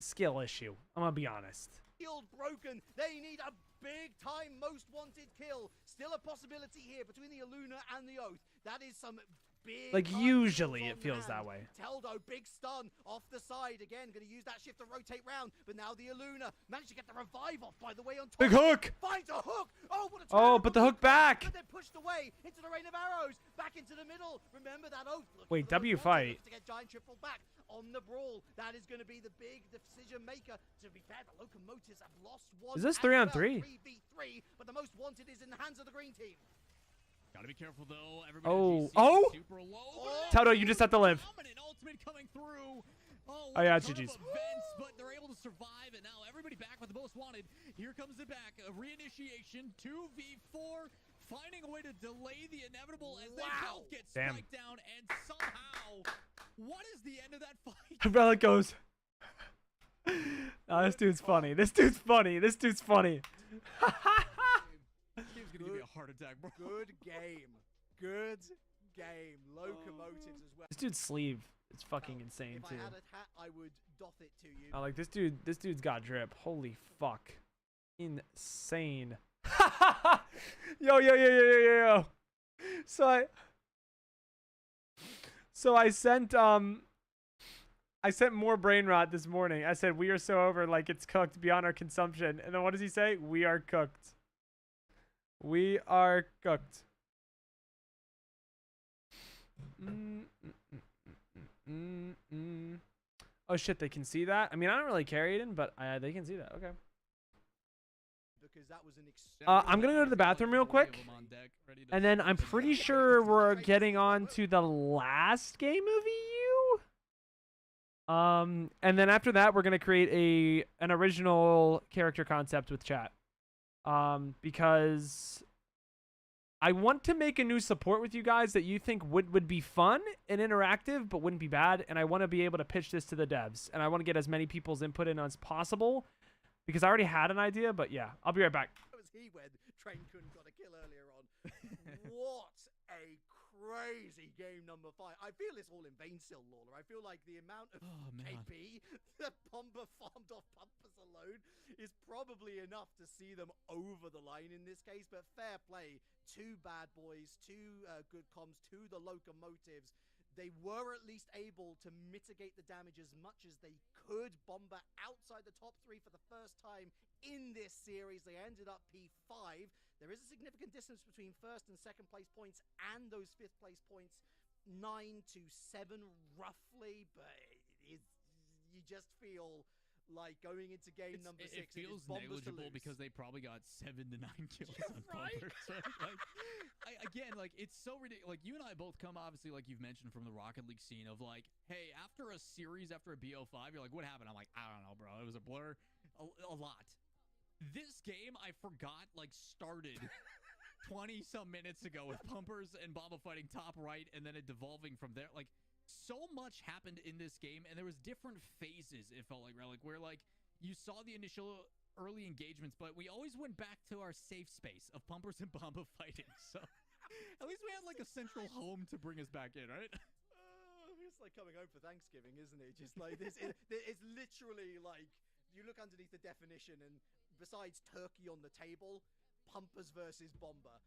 Skill issue. I'm gonna be honest. shield broken. They need a big time most wanted kill. Still a possibility here between the Aluna and the oath. That is some big Like time usually kills it on feels hand. that way. Teldo, big stun off the side again. Going to use that shift to rotate round, but now the Aluna managed to get the revive off. By the way, on top. Big hook. Finds a hook. Oh, what a Oh, but the hook back. But then pushed away into the rain of arrows. Back into the middle. Remember that oath. Looking Wait, for the W most wanted. fight. Looks to get giant triple back on the brawl. That is going to be the big decision maker. To be fair, the locomotives have lost one. Is this as 3-on-3? 3v3, but the most wanted is in the hands of the green team. Gotta be careful though. Everybody Oh. GC Oh! super low. Oh. Toto, you just have to live. Dominant ultimate coming through. Oh, yeah, ton of GG's. events, but they're able to survive, and now everybody back with the most wanted. Here comes it back, a reinitiation, 2v4, finding a way to delay the inevitable as they both get strike down, and somehow, what is the end of that fight? Relic goes. Oh, this dude's funny. This dude's funny. This dude's funny. This game's gonna give me a heart attack, bro. Good game. Good game. Locomotives as well. This dude's sleeve is fucking insane If too. I had a hat, I would doff it to you. I like this dude. This dude's got drip. Holy fuck. Insane. Yo, yo, yo, yo, yo, yo, yo. So I sent more brain rot this morning. I said we are so over, like it's cooked beyond our consumption. And then what does he say? We are cooked. We are cooked. Oh shit, they can see that? I mean, I don't really carry it in, but they can see that. Okay. Because that was an I'm gonna go to the bathroom real quick, and then I'm pretty sure we're getting on to the last game of EU. And then after that, we're gonna create an original character concept with chat. Because I want to make a new support with you guys that you think would be fun and interactive, but wouldn't be bad. And I want to be able to pitch this to the devs, and I want to get as many people's input in as possible. Because I already had an idea, but yeah, I'll be right back. That was he when Train Kun got a kill earlier on. What a crazy game number 5. I feel it's all in vain still, Lawler. I feel like the amount of KP that Bomber farmed off Pumpers alone is probably enough to see them over the line in this case, but fair play. 2 bad boys, 2 good comms, 2 the locomotives. They were at least able to mitigate the damage as much as they could. Bomber outside the top 3 for the first time in this series. They ended up P5. There is a significant distance between first and second place points and those 5th place points. 9 to 7 roughly, but it is, you just feel like going into game number 6. It feels negligible because they probably got 7 to 9 kills on Bomber. So, like, it's so ridiculous. Like, you and I both come, obviously, like you've mentioned, from the Rocket League scene of like, hey, after a series, after a BO5, you're like, what happened? I'm like, I don't know, bro. It was a blur. A lot. This game, I forgot, like, started 20-some minutes ago with Pumpers and Bomba fighting top right, and then it devolving from there. Like, so much happened in this game, and there was different phases, it felt like, Relic, where, like, you saw the initial early engagements, but we always went back to our safe space of Pumpers and Bomba fighting, so at least we had, like, a central home to bring us back in, right? It's like coming home for Thanksgiving, isn't it? Just like this, it's literally like, you look underneath the definition, and besides turkey on the table, Pumpers versus Bomber.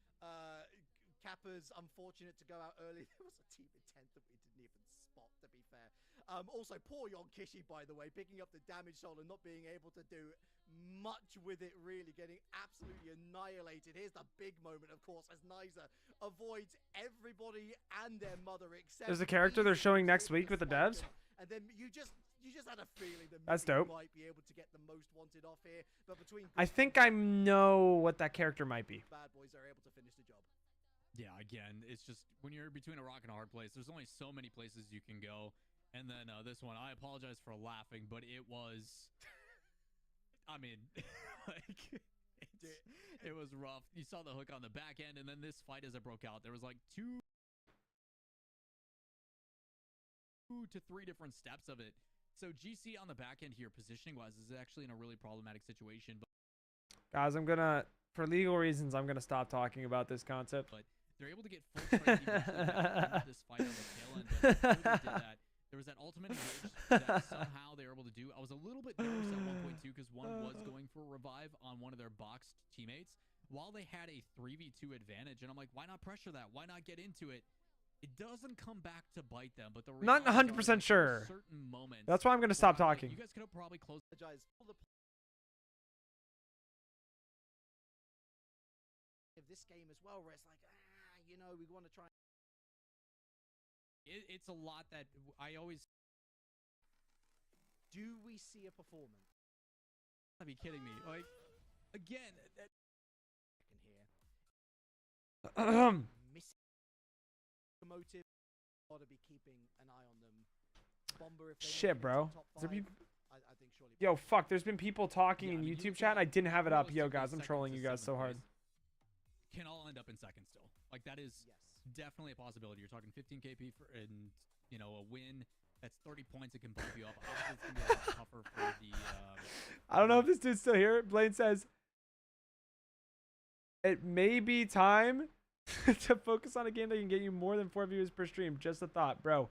Kappa's unfortunate to go out early. There was a team intent that we didn't even spot, to be fair. Also, poor Yonkishi, by the way, picking up the damage toll and not being able to do much with it, really getting absolutely annihilated. Here's the big moment, of course, as Niza avoids everybody and their mother except... There's a character they're showing next week with the devs. And then you just had a feeling that that's maybe dope. You might be able to get the most wanted off here, but between I think I know what that character might be. bad boys are able to finish the job. Yeah, again, it's just when you're between a rock and a hard place, there's only so many places you can go. And then this one, I apologize for laughing, but it was, I mean, like, it was rough. You saw the hook on the back end, and then this fight as it broke out, there was like 2 to 3 different steps of it. So GC on the back end here, positioning-wise, is actually in a really problematic situation. But guys, I'm gonna, for legal reasons, I'm gonna stop talking about this concept. But they're able to get full strength this fight on the tail end. But before they did that, there was that ultimate engage that somehow they were able to do. I was a little bit nervous at 1.2 because one was going for a revive on one of their boxed teammates while they had a 3v2 advantage. And I'm like, why not pressure that? Why not get into it? It doesn't come back to bite them, but the Not 100% sure. Certain moments. That's why I'm gonna stop talking. You guys could have probably closed. Of this game as well, where it's like, you know, we want to try. It's a lot that I always. Do we see a performance? I'd be kidding me. Like, again, that. Missing motive. Got to be keeping an eye on them. Bomber, if they make Shit, it bro. into top Is there five, peop- I think surely. Yo, fuck. There's been people talking Yeah, in I mean, you YouTube look chat. at I didn't have it up. Yo, guys, I'm realistically, trolling you second to guys so seventh hard. place Can all end up in second still. Like that is Yes. definitely a possibility. You're talking 15 KP for, and you know, a win. That's 30 points. It can bump you up. Obviously, it's gonna be a lot tougher for the. I don't know if this dude's still here. Blaine says, it may be time to focus on a game that can get you more than 4 views per stream. Just a thought, bro.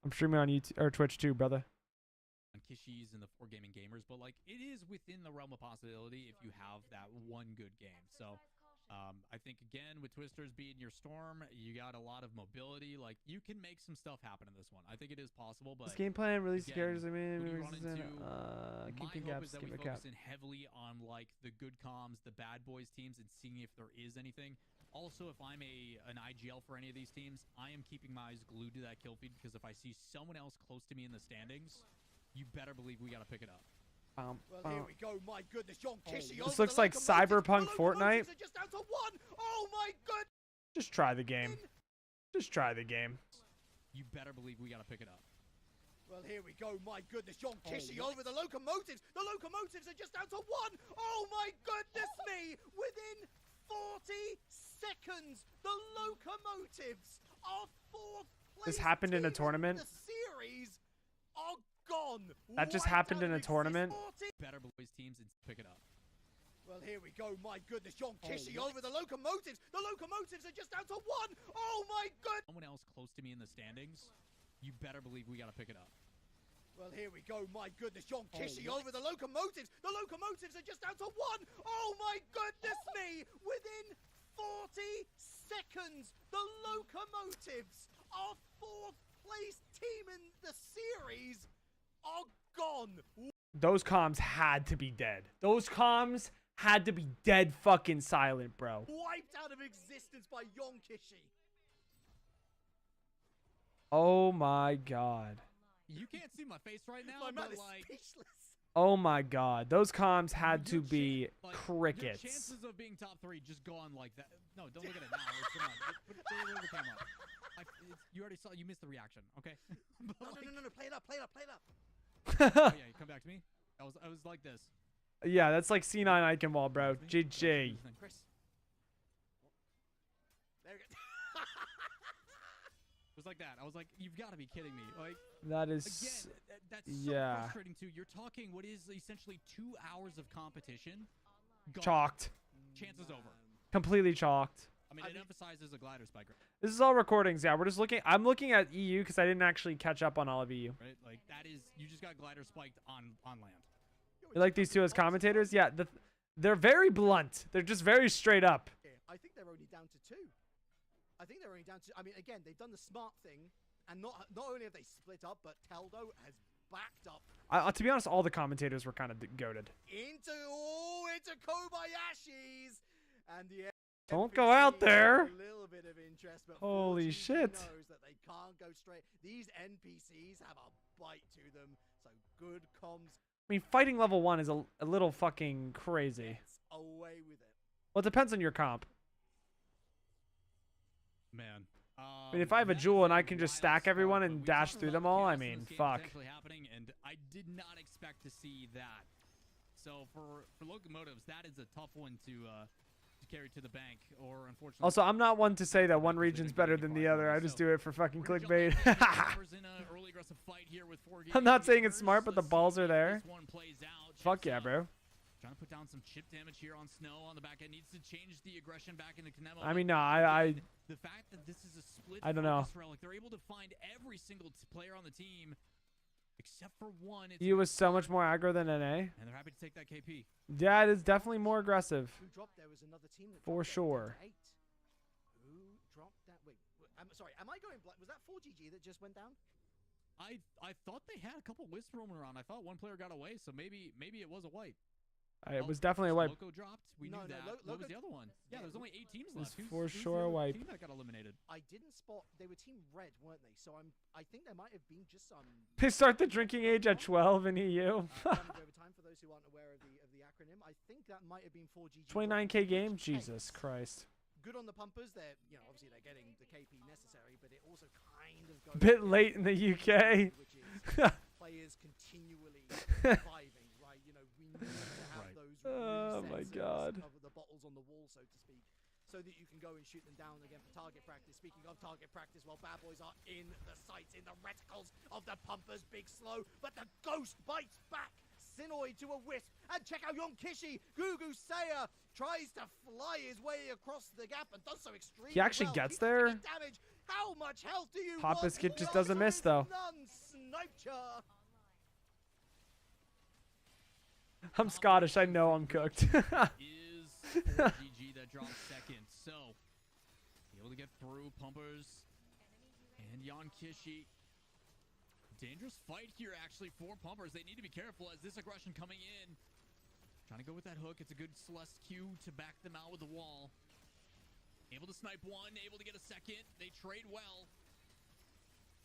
I'm streaming on YouTube or Twitch too, brother. On Kishis and the 4 gaming gamers, but like it is within the realm of possibility if you have that one good game. So I think again with Twisters being your storm, you got a lot of mobility. Like you can make some stuff happen in this one. I think it is possible, but This game plan release again, characters. I mean, when you run into, my keeping hope gaps, is that we keep a cap. focus in heavily on like the good comms, the bad boys teams, and seeing if there is anything. Also, if I'm an IGL for any of these teams, I am keeping my eyes glued to that kill feed because if I see someone else close to me in the standings, you better believe we gotta pick it up. Well, here we go. My goodness, John Kishy. This looks like Cyberpunk Fortnite. Just down to 1. Oh my god. Just try the game. Just try the game. You better believe we gotta pick it up. Well, here we go. My goodness, John Kishy over the locomotives. The locomotives are just down to 1. Oh my goodness me! Within 40 seconds, the locomotives are 4th place. This happened in a team tournament? The series are gone. That just Wiped happened out in a of tournament? existence. Better boys teams and pick it up. Well, here we go. My goodness, John Kishy over the locomotives. The locomotives are just down to 1. Oh my god. Someone else close to me in the standings, you better believe we gotta pick it up. Well, here we go. My goodness, John Kishy over the locomotives. The locomotives are just down to 1. Oh my goodness me! Within 40 seconds, the locomotives, our 4th place team in the series, are gone. Those comms had to be dead. Those comms had to be dead fucking silent, bro. Wiped out of existence by John Kishy. Oh my god. You can't see my face right now, My man but is like, speechless. Oh my god. Those comms had to your be like, crickets. Your chances of being top 3 just gone like that. No, don't look at it now. Come on. Put the camera up. You already saw. You missed the reaction. Okay. But No. Play it up. oh, yeah, you come back to me. I was like this. Yeah, that's like C9 Eichenwald, bro. GG. Chris. There we go. It was like that. I was like, you've got to be kidding me. Like, That is... again, that's yeah. so frustrating too. You're talking what is essentially 2 hours of competition. Gone. Chalked. Chances over. Completely chalked. I mean, it emphasizes a glider spike, This is all recordings. Yeah, we're just looking... I'm looking at EU because I didn't actually catch up on all of EU. right? Like that is, you just got glider spiked on land. You like these two as commentators? Yeah, they're very blunt. They're just very straight up. I think they're only down to 2. I think they're only down to... I mean, again, they've done the smart thing, and not only have they split up, but Teldo has backed up. To be honest, all the commentators were kind of goated. Into Kobayashi's, and the Don't go out there. A little bit of interest, but Holy 4GG shit. knows that they can't go straight. These NPCs have a bite to them, so good comms I mean, fighting level 1 is a little fucking crazy. gets away with it. Well, it depends on your comp. Man. I mean, if I have a jewel and I can just stack everyone and dash through them all, I mean, fuck. Happening, and I did not expect to see that. So for locomotives, that is a tough one to carry to the bank, or unfortunately. Also, I'm not one to say that one region's better than the other. I just do it for fucking clickbait. I'm not saying it's smart, but the balls are there. Fuck yeah, bro. Trying to put down some chip damage here on Snow on the back end. Needs to change the aggression back into Kanemo. I mean, no, I the fact that this is a split I don't know. relic, they're able to find every single player on the team except for one. he was so much more aggro than NA. And they're happy to take that KP. Yeah, it is definitely more aggressive. Who dropped? There was another team that For dropped sure. down to 8. Who dropped that? Wait, I'm sorry. Am I going black? Was that 4GG that just went down? I thought they had a couple wisps roaming around. I thought one player got away, so maybe it was a wipe. It was definitely a wipe. Loco dropped. We No, knew no, that. What was Loco- the other one? Yeah, there's only 8 teams It's left. for Who's sure the a other wipe. team that got eliminated? I didn't spot. They were team red, weren't they? So I think there might have been just some. They start the drinking age at 12 in EU. Damage overtime for those who aren't aware of the acronym. I think that might have been 4GG. 29k game? Jesus Christ. Good on the pumpers. They're obviously they're getting the KP necessary, but it also kind of goes Bit late in the UK. which is players continually surviving, right? You know, we need to have Right. those Oh my God. of the bottles on the wall, so to speak, so that you can go and shoot them down again for target practice. Speaking of target practice, well, bad boys are in the sights, in the reticles of the pumpers. Big slow, but the ghost bites back. Sinoid to a wisp, and check out Yonkishi. Gugu Saya tries to fly his way across the gap and does so extremely He actually well. gets Keeps taking there. damage. How much health do you Pop want? Biscuit just The doesn't answer miss, is though. None. Sniped ya. I'm Scottish. I know I'm cooked. Is 4GG that drops second. So, able to get through Pumpers and Yonkishi. Dangerous fight here, actually, for Pumpers. They need to be careful as this aggression coming in. Trying to go with that hook. It's a good Celeste Q to back them out with the wall. Able to snipe one, able to get a second. They trade well.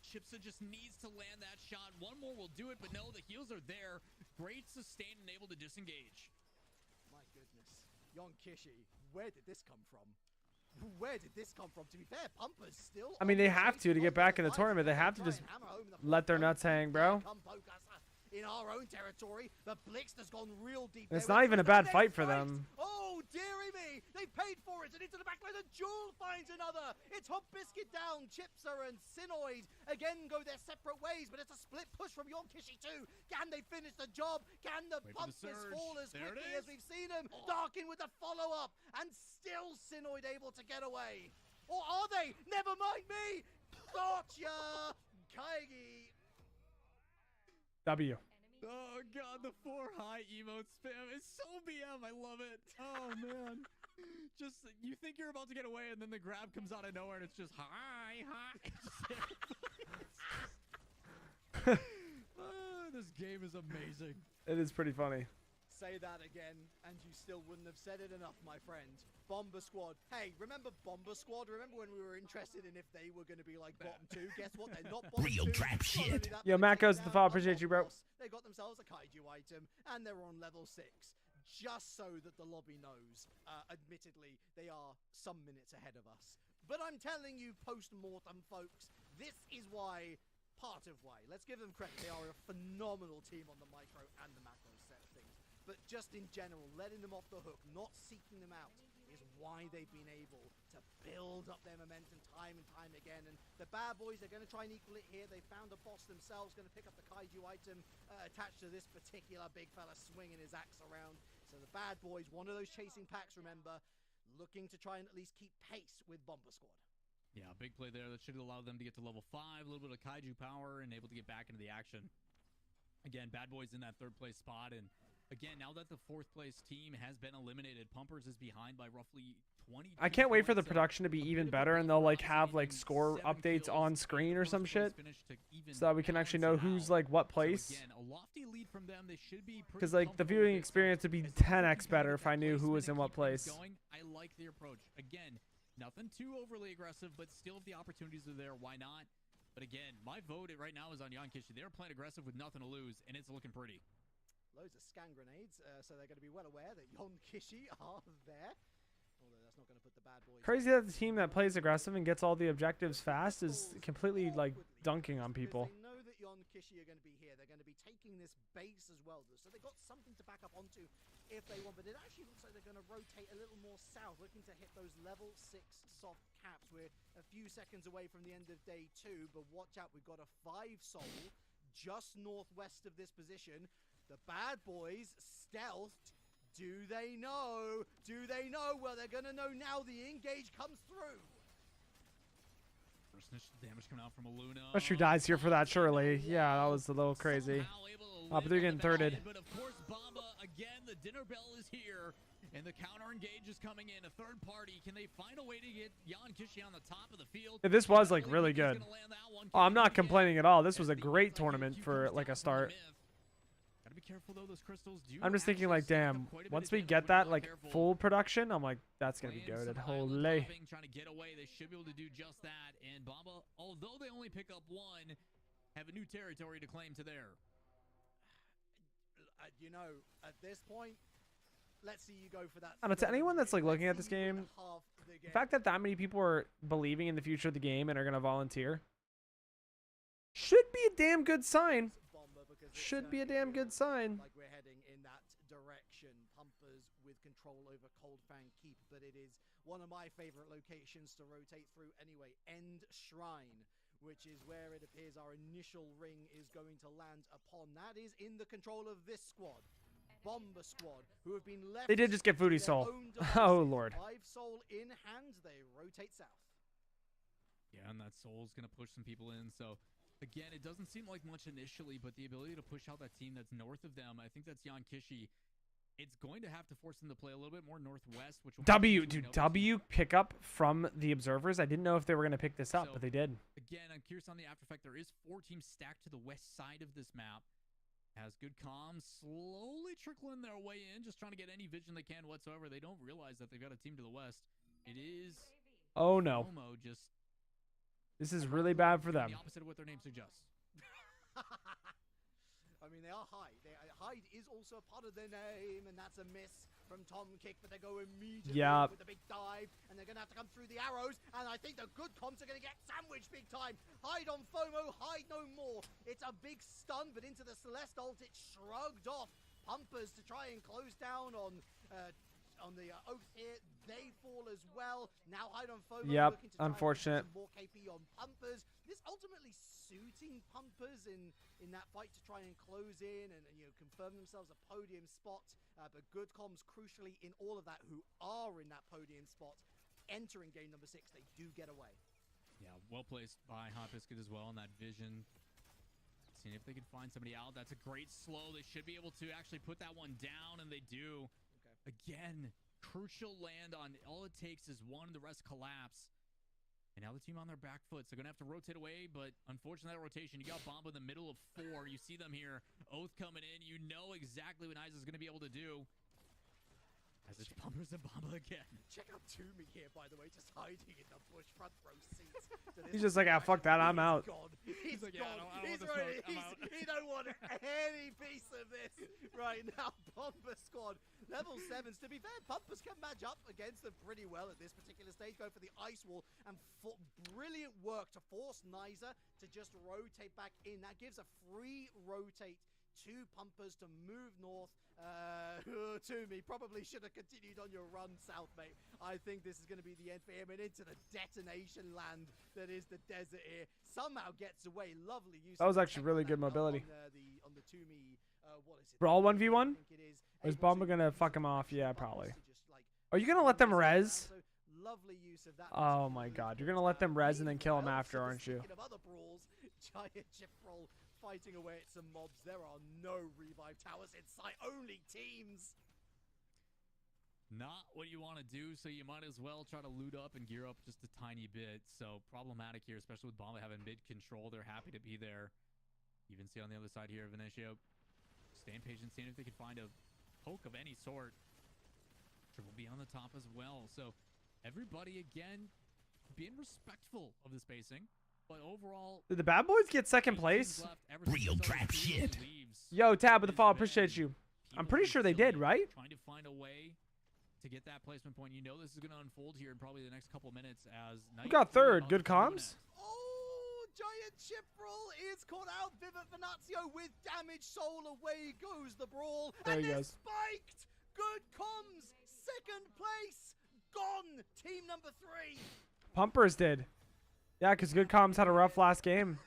Chipsa just needs to land that shot. One more will do it, but no, the heals are there. Great sustain and able to disengage. My goodness. Yonkishi, where did this come from? Where did this come from? To be fair, Pumpers still. I mean, they have to get back in the tournament. They have to just let their nuts hang, bro. In our own territory, the Blix has gone real deep. It's there not with even a the bad next fight for them. Oh, dearie me. They paid for it. And into the backline, the Jewel finds another. It's Hot Biscuit down. Chipsa and Sinoid again go their separate ways, but it's a split push from Yonkishi too. Can they finish the job? Can the Wait for the Pumpers surge. fall as There it quickly as is. we've seen them? Darkin with the follow-up, and still Sinoid able to get away. Or are they? Never mind me. Gotcha. Kaigi. W. Oh god, the 4 high emote spam is so BM. I love it. Oh man. Just, you think you're about to get away and then the grab comes out of nowhere and it's just hi. Oh, this game is amazing. It is pretty funny. Say that again, and you still wouldn't have said it enough, my friend. Bomber Squad. Hey, remember Bomber Squad? Remember when we were interested in if they were going to be like bottom 2? Guess what? They're not bottom Real 2. trap Not shit. only that, Yo, but Matt they goes came to the down fall. a Appreciate you, bro. boss. They got themselves a kaiju item, and they're on level 6. Just so that the lobby knows, admittedly, they are some minutes ahead of us. But I'm telling you, post-mortem, folks, this is why, part of why. Let's give them credit. They are a phenomenal team on the micro and the macro set of things. But just in general, letting them off the hook, not seeking them out, is why they've been able to build up their momentum time and time again. And the bad boys are going to try and equal it here. They found a boss themselves, going to pick up the kaiju item attached to this particular big fella swinging his axe around. So the bad boys, one of those chasing packs, remember, looking to try and at least keep pace with Bomber Squad. Yeah, big play there. That should allow them to get to level 5, a little bit of kaiju power, and able to get back into the action. Again, bad boys in that 3rd place spot, and again, now that the 4th place team has been eliminated, Pumpers is behind by roughly 20. I can't wait for the production to be even better, and they'll like have like score updates on screen or some shit, so that we can actually know who's like what place. Again, a lofty lead from them. They should be pretty Because like the comfortable viewing with it. experience would be As long as 10x you can better get if I that knew who placement was in and what keep things place. going, I like the approach. Again, nothing too overly aggressive, but still if the opportunities are there, why not? But again, my vote right now is on Yonkishi. They're playing aggressive with nothing to lose, and it's looking pretty. Loads of scan grenades, so they're going to be well aware that Yonkishi are there. Although that's not going to put the bad boys... Crazy that the team that plays aggressive and gets all the objectives fast is completely like dunking on people. They know that Yonkishi are going to be here. They're going to be taking this base as well, so they've got something to back up onto if they want. But it actually looks like they're going to rotate a little more south, looking to hit those level 6 soft caps. We're a few seconds away from the end of day 2, but watch out, we've got a 5 soul just northwest of this position. The bad boys stealthed. Do they know? Do they know? Well, they're going to know now. The engage comes through. First initial damage coming out from Aluna. Especially dies here for that, surely. Yeah, that was a little crazy. But they're getting thirded. But of course, Bamba, again, the dinner bell is here. And the counter engage is coming in. A third party. Can they find a way to get Yonkishi on the top of the field? Yeah, this was like really good. Oh, I'm not complaining at all. This was a great tournament for like a start. Gotta be careful though, those crystals do I'm just thinking actually like, suck up damn, quite a bit once of we damage get when that you're not like careful. full production, I'm like, that's gonna be Playing goated. some island Holy. hopping, trying to get away. They should be able to do just that. And Bamba, although they only pick up 1, have a new territory to claim to there. You know, at this point, let's see you go for that. I don't know, to anyone that's like looking at this game, the fact that that many people are believing in the future of the game and are gonna volunteer Should be a damn good sign. Bomber, because it Should be a certainly damn good feels sign. like we're heading in that direction. Pumpers with control over Cold Fang Keep, but it is one of my favorite locations to rotate through anyway. End Shrine, which is where it appears our initial ring is going to land upon. That is in the control of this squad. Bomber squad, who have been left. They did just get to Foodie their Soul. own Oh, devices. Lord. 5 soul in hand, they rotate south. Yeah, and that soul's gonna push some people in. So again, it doesn't seem like much initially, but the ability to push out that team that's north of them, I think that's Jan Kishi. It's going to have to force them to play a little bit more northwest, which will Dude, W pick up from the observers. I didn't know if they were gonna pick this up, but they did. Again, I'm curious on the after effect. There is 4 teams stacked to the west side of this map. Has good comms, slowly trickling their way in, just trying to get any vision they can whatsoever. They don't realize that they've got a team to the west. It is Oh no, Momo just this is really bad for them. the opposite of what their name suggests. I mean, they are Hyde. Hyde is also a part of their name, and that's a miss from Tom Kick, but they go immediately with the big dive, and they're going to have to come through the arrows, and I think the good comps are going to get sandwiched big time. Hyde on FOMO, Hyde no more. It's a big stun, but into the Celeste ult, it's shrugged off. Pumpers to try and close down on the Oath here. They fall as well. Now Hyde on FOMO. Yep, looking to try and unfortunate. put some more KP on Pumpers. This ultimately suiting Pumpers in that fight to try and close in and confirm themselves a podium spot. But good comms crucially in all of that, who are in that podium spot entering game number 6. They do get away. Yeah, well placed by Hot Biscuit as well on that vision. Seeing if they can find somebody out. That's a great slow. They should be able to actually put that one down, and they do. Okay. Again, crucial land on all it takes is one, the rest collapse. And now the team on their back foot, so they're going to have to rotate away, but unfortunately that rotation, you got Bomba in the middle of 4. You see them here. Oath coming in. You know exactly what Isaac's going to be able to do. As it's Pumpers and Bomba again. Check out Toomey here, by the way, just hiding in the bush front row seats. He's just like, ah, fuck that, I'm out. He's like, gone. yeah, I don't He's want the ready. smoke. I'm out. He don't want any piece of this right now. Bomber squad, level 7s. To be fair, Pumpers can match up against them pretty well at this particular stage. Go for the ice wall, and brilliant work to force Niza to just rotate back in. That gives a free rotate to Pumpers to move north. Toomey probably should have continued on your run south, mate. I think this is going to be the end for him, and into the detonation land that is the desert here. Somehow gets away. Lovely use. That was actually really good mobility. On the Toomey, what is it? Brawl 1v1? I think it is. Or is Able Bomba to gonna use fuck him the off? Yeah, buttons probably. to just, like, Are you gonna let them res? so lovely use of that. Oh my god, you're gonna let them res and then kill him after, aren't you? Speaking of other brawls, Giant Chip Brawl fighting away at some mobs. There are no revive towers in sight, only teams. Not what you want to do, so you might as well try to loot up and gear up just a tiny bit. So problematic here, especially with Bomba having mid control. They're happy to be there. Even see on the other side here, Vinicio staying patient, seeing if they can find a poke of any sort. Triple B on the top as well. So everybody, again, being respectful of the spacing. But overall, Did the bad boys get second place? Real trap shit. Yo, Tab with the fall, appreciate you. I'm pretty sure they did, right? Trying to find a way to get that placement point. You know this is going to unfold here in probably the next couple minutes as Who got third? Good comms? Oh, Giant Chip Brawl is caught out. Vivid Venazio with damage. Soul, away goes the brawl. There and he they're goes. spiked. Good comms. Second place. Gone. Team number 3. Pumpers did. Yeah, because Good Comms had a rough last game.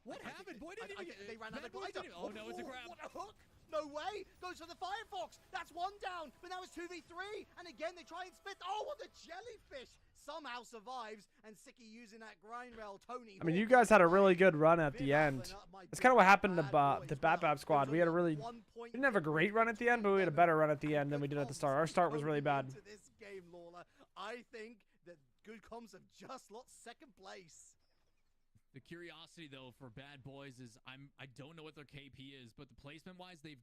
What happened? Boy, didn't they ran out of Boy glider. didn't- Oh, no, it's a grab. What a hook. No way. Goes for the Firefox. That's one down. But now it's 2v3. And again, they try and split. Oh, what a jellyfish. Somehow survives. And Sicky using that grind rail. Tony. I mean, you guys had a really good run at the end. That's kind of what happened to the Bat Bab squad. We had a really, we didn't have a great run at the end, but we had a better run at the end than we did at the start. Our start was really bad. To this game, Lawler, I think that Good Comms have just lost second place. The curiosity though for Bad Boys is I don't know what their KP is, but the placement wise they've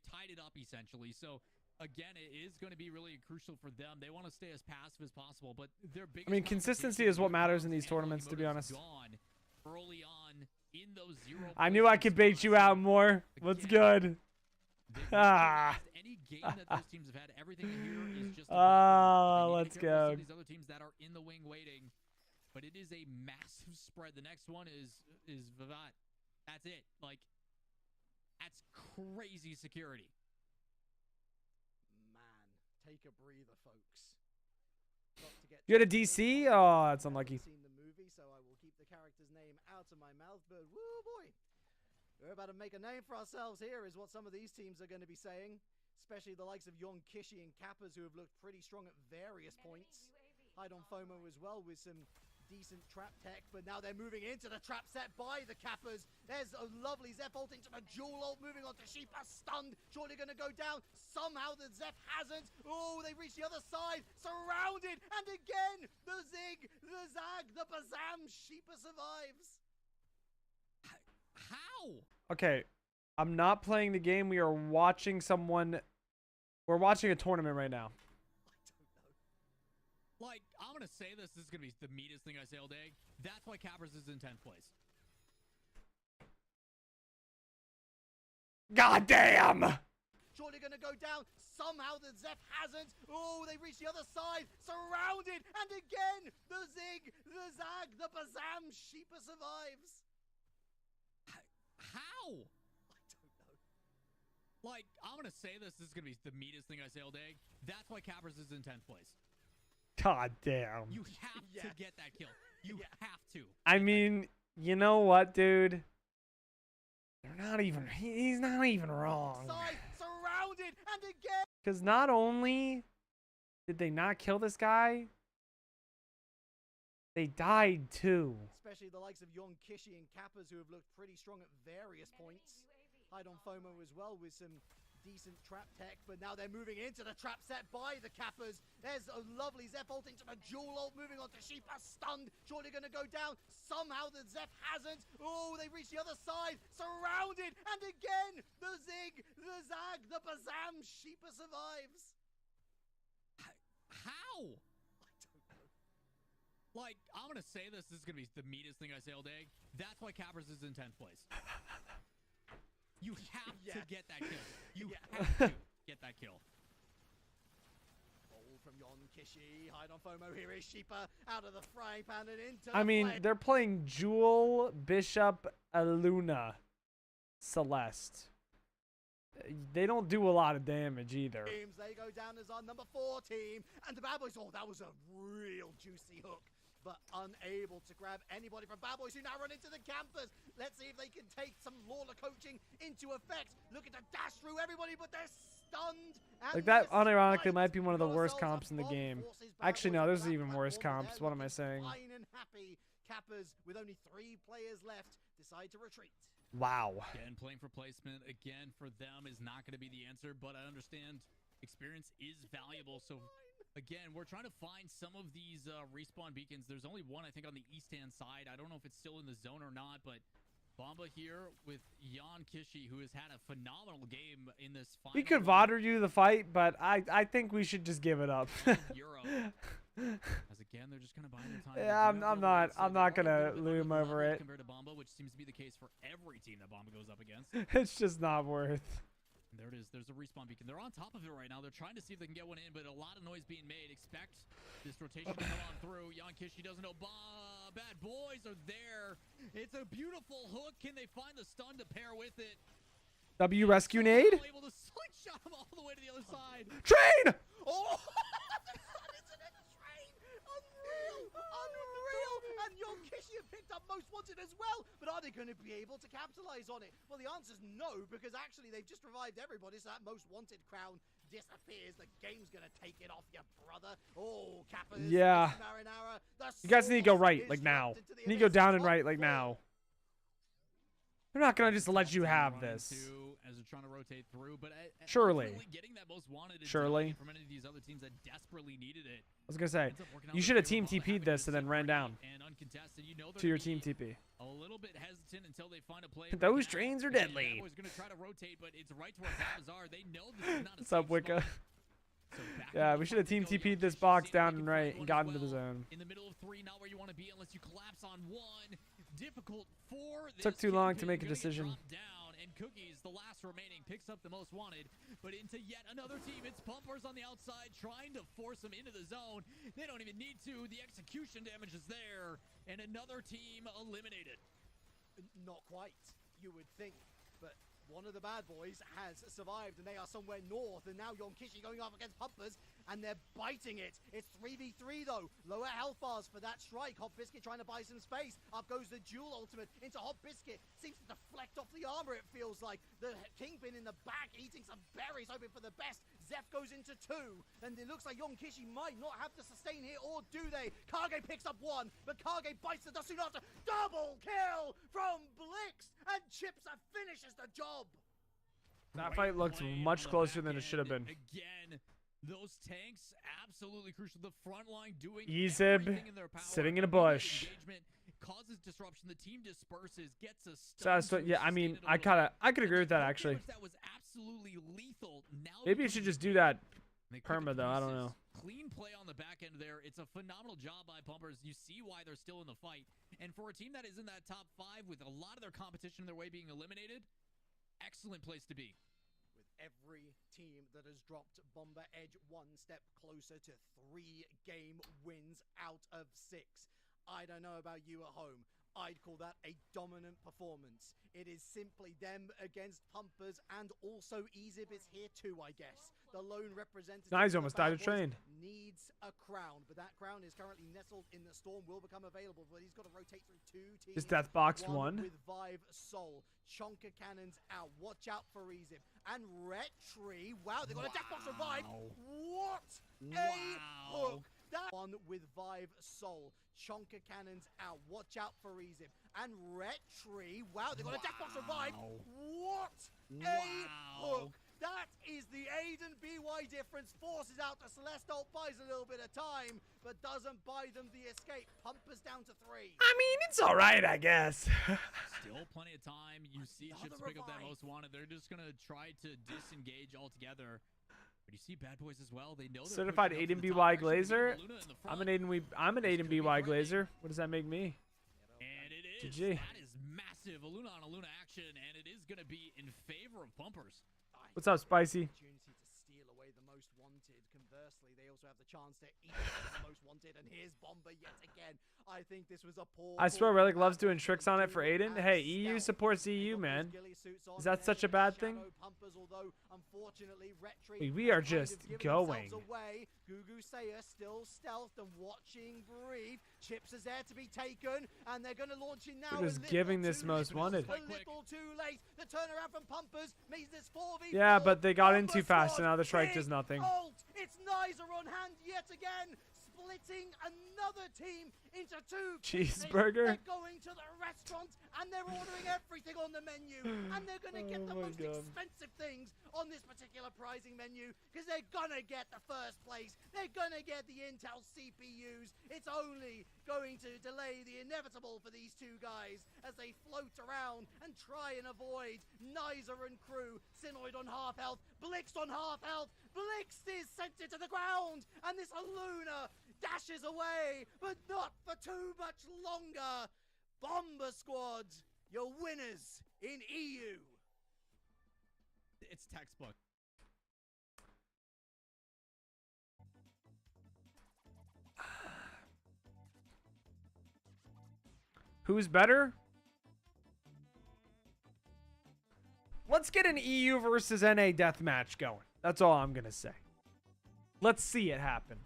tied it up essentially. So again, it is going to be really crucial for them. They want to stay as passive as possible, but their biggest I mean, consistency is what matters in these tournaments, to be honest. Gone early on in those 0. I knew I could bait you out more. What's good? Ah. Any game that those teams have had, everything in here is just. Oh, let's go. These other teams that are in the wing waiting. but it is a massive spread. The next one is Vivat. That's it. Like, that's crazy security. Man, take a breather, folks. Got to get You had a DC? Oh, that's unlucky. I've seen the movie, so I will keep the character's name out of my mouth. But woo boy, we're about to make a name for ourselves here, is what some of these teams are going to be saying. Especially the likes of Yon Kishi and Kappas, who have looked pretty strong at various points. Hide on FOMO as well with some decent trap tech, but now they're moving into the trap set by the Kappas. There's a lovely Zeph ult into the dual ult, moving on to Sheepa, stunned, surely going to go down. Somehow the Zeph hasn't. Oh, they reach the other side, surrounded, and again, the Zig, the Zag, the Bazam, Sheepa survives. How? Okay, I'm not playing the game. We are watching someone. We're watching a tournament right now. Like, I'm going to say this is going to be the meanest thing I say all day. That's why Cappers is in 10th place. God damn! Surely going to go down. Somehow the Zeph hasn't. Oh, they reach the other side. Surrounded. And again, the Zig, the Zag, the Bazam, Sheepa survives. How? Like, I'm going to say this is going to be the meanest thing I say all day. That's why Cappers is in 10th place. God damn. You have to get that kill. You have to. I mean, you know what, dude? They're not even. He's not even wrong. Side, surrounded, and again. Because not only did they not kill this guy, they died too. Especially the likes of Yon Kishi and Kappas, who have looked pretty strong at various points. Hide on FOMO as well with some decent trap tech, but now they're moving into the trap set by the Kappas. There's a lovely Zeph ult into the dual ult, moving on to Sheepa, stunned, surely going to go down. Somehow the Zeph hasn't. Oh, they reach the other side, surrounded, and again, the Zig, the Zag, the Bazam, Sheepa survives. How? Like, I'm going to say this is going to be the meanest thing I say all day. That's why Cappers is in 10th place. You have to get that kill. You have to get that kill. Ball from Yon Kishi. Hide on FOMO. Here is Sheepa out of the frying pan and into I the mean, flame. they're playing Jewel, Bishop, Aluna, Celeste. They don't do a lot of damage either. Teams, they go down as our number 4 team. And the Bad Boys, oh, that was a real juicy hook. But unable to grab anybody from Bad Boys, who now run into the campers. Let's see if they can take some Lawler coaching into effect. Looking to dash through everybody, but they're stunned. Like, that unironically might be one of the worst comps in the game. Actually, no, there's even worse comps. What am I saying? Fine and happy. Cappers, with only 3 players left, decide to retreat. Wow. Again, playing for placement, again, for them is not going to be the answer, but I understand experience is valuable. So, again, we're trying to find some of these respawn beacons. There's only one, I think, on the east-hand side. I don't know if it's still in the zone or not, but Bomba here with Yon Kishi, who has had a phenomenal game in this final. We could Vodder you the fight, but I think we should just give it up. Euro. As again, they're just kind of buying their time. Yeah, I'm not gonna loom over it. Compared to Bomba, which seems to be the case for every team that Bomba goes up against. It's just not worth. And there it is. There's a respawn beacon. They're on top of it right now. They're trying to see if they can get one in, but a lot of noise being made. Expect this rotation to come on through. Yon Kishi doesn't know. Bad Boys are there. It's a beautiful hook. Can they find the stun to pair with it? W rescue nade? Able to slingshot him all the way to the other side. Train! Oh! Unreal! And Yon Kishi have picked up Most Wanted as well, but are they going to be able to capitalize on it? Well, the answer's no, because actually they've just revived everybody, so that Most Wanted crown disappears. The game's going to take it off your brother. Oh, Kappas. Yeah. Marinara, You guys need to go right, is like now. dropped into the You need to go abyss. down and Top right, like 4. now. They're not gonna just let you have this. As they're trying to rotate through, but Surely. getting that Most Wanted is Surely. from any of these other teams that desperately needed it. I was gonna say, Ends up working out you with should have Taylor team Bomba TP'd having this to and then sit ran right down and uncontested. You know they're to your gonna team be TP. a little bit hesitant until they find a play. Those drains are deadly. Bad Boys gonna try to rotate, but it's right to where Bombas are. They know this is not a What's up, safe Wicca? spot. So back Yeah, into we the should have fight team they go. TP'd this Yonkishi's box seen if down they and can right find and one got as into the well. zone. In the middle of 3, not where you want to be unless you collapse on 1. Difficult for this Took too long to Kingpin. make a Gonna get decision. dropped down, and Cookies, the last remaining, picks up the most wanted. But into yet another team, it's Pumpers on the outside trying to force them into the zone. They don't even need to. The execution damage is there, and another team eliminated. Not quite, you would think, but one of the bad boys has survived, and they are somewhere north, and now Yonkishi going up against Pumpers, and they're biting it. It's 3v3 though. Lower health bars for that strike. Hot Biscuit trying to buy some space. Up goes the dual ultimate into Hot Biscuit. Seems to deflect off the armor, it feels like. The Kingpin in the back eating some berries, hoping for the best. Zeph goes into 2, and it looks like Yonkishi might not have the sustain here, or do they? Kage picks up 1, but Kage bites the dust soon after. Double kill from Blix, and Chipsa finishes the job. That fight looks much closer than it should have been. Again, those tanks absolutely crucial. The front line doing Ezib everything in their power. sitting in a bush. Engagement causes disruption. The team disperses, gets a stun. So yeah, I mean, I could agree with that actually. That was absolutely lethal. Now Maybe you should just do that perma though. I don't know. Clean play on the back end there. It's a phenomenal job by Pumpers. You see why they're still in the fight. And for a team that is in that top 5 with a lot of their competition in their way being eliminated, excellent place to be. With every team that has dropped Bomber Edge one step closer to 3 game wins out of 6. I don't know about you at home. I'd call that a dominant performance. It is simply them against Pumpers, and also Ezib is here too, I guess. The lone representative. Nice, almost died of train. Needs a crown, but that crown is currently nestled in the storm. Will become available, but he's got to rotate through 2 teams. Just death boxed one. With Vive Soul. Chonka cannons out. Watch out for Ezib. And Retri. Wow, they got a death box revive. What a hook. That one with Vive Soul. Chonka cannons out. Watch out for Ezib. And Retri. Wow, they got a death box revive. What a hook. That is the Aiden BY difference. Forces out the Celeste, buys a little bit of time, but doesn't buy them the escape. Pumpers down to 3. I mean, it's all right, I guess. Still plenty of time. You see Chips pick up that most wanted. They're just going to try to disengage altogether. But you see bad boys as well. They know certified Aiden BY Glazer. I'm an Aiden BY Glazer. What does that make me? And it is. GG. That is massive. Aluna on Aluna action, and it is going to be in favor of Pumpers. What's up, Spicy? Opportunity to steal away the most wanted. Conversely, they also have the chance to eat the most wanted. And here's Bomber yet again. I think this was a poor. I swear, Relic loves doing tricks on it for Aiden. Hey, EU supports EU, man. Is that such a bad thing? We are just going. Gugu Saya still stealthed and watching Breathe. Chips is there to be taken, and they're going to launch in now. We're just giving this most wanted. A little too late. The turnaround from Pumpers means this 4v4. Yeah, but they got in too fast, and now the strike does nothing. It's Nizer on hand yet again. Splitting another team into 2. Cheeseburger. They're going to the restaurant and they're ordering everything on the menu, and they're going to get the most expensive things on this particular prizing menu, because they're going to get the first place. They're going to get the Intel CPUs. It's only going to delay the inevitable for these 2 guys as they float around and try and avoid Nizer and crew. Sinoid on half health, Blix on half health. Blix is sent it to the ground, and this Aluna dashes away, but not for too much longer. Bomber Squad, your winners in EU. It's textbook. Who's better? Let's get an EU versus NA deathmatch going. That's all I'm going to say. Let's see it happen.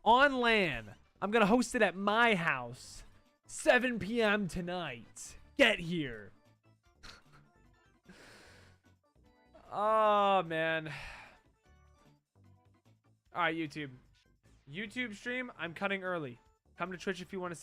On LAN. I'm going to host it at my house. 7 p.m. tonight. Get here. Oh, man. All right, YouTube. YouTube stream, I'm cutting early. Come to Twitch if you want to see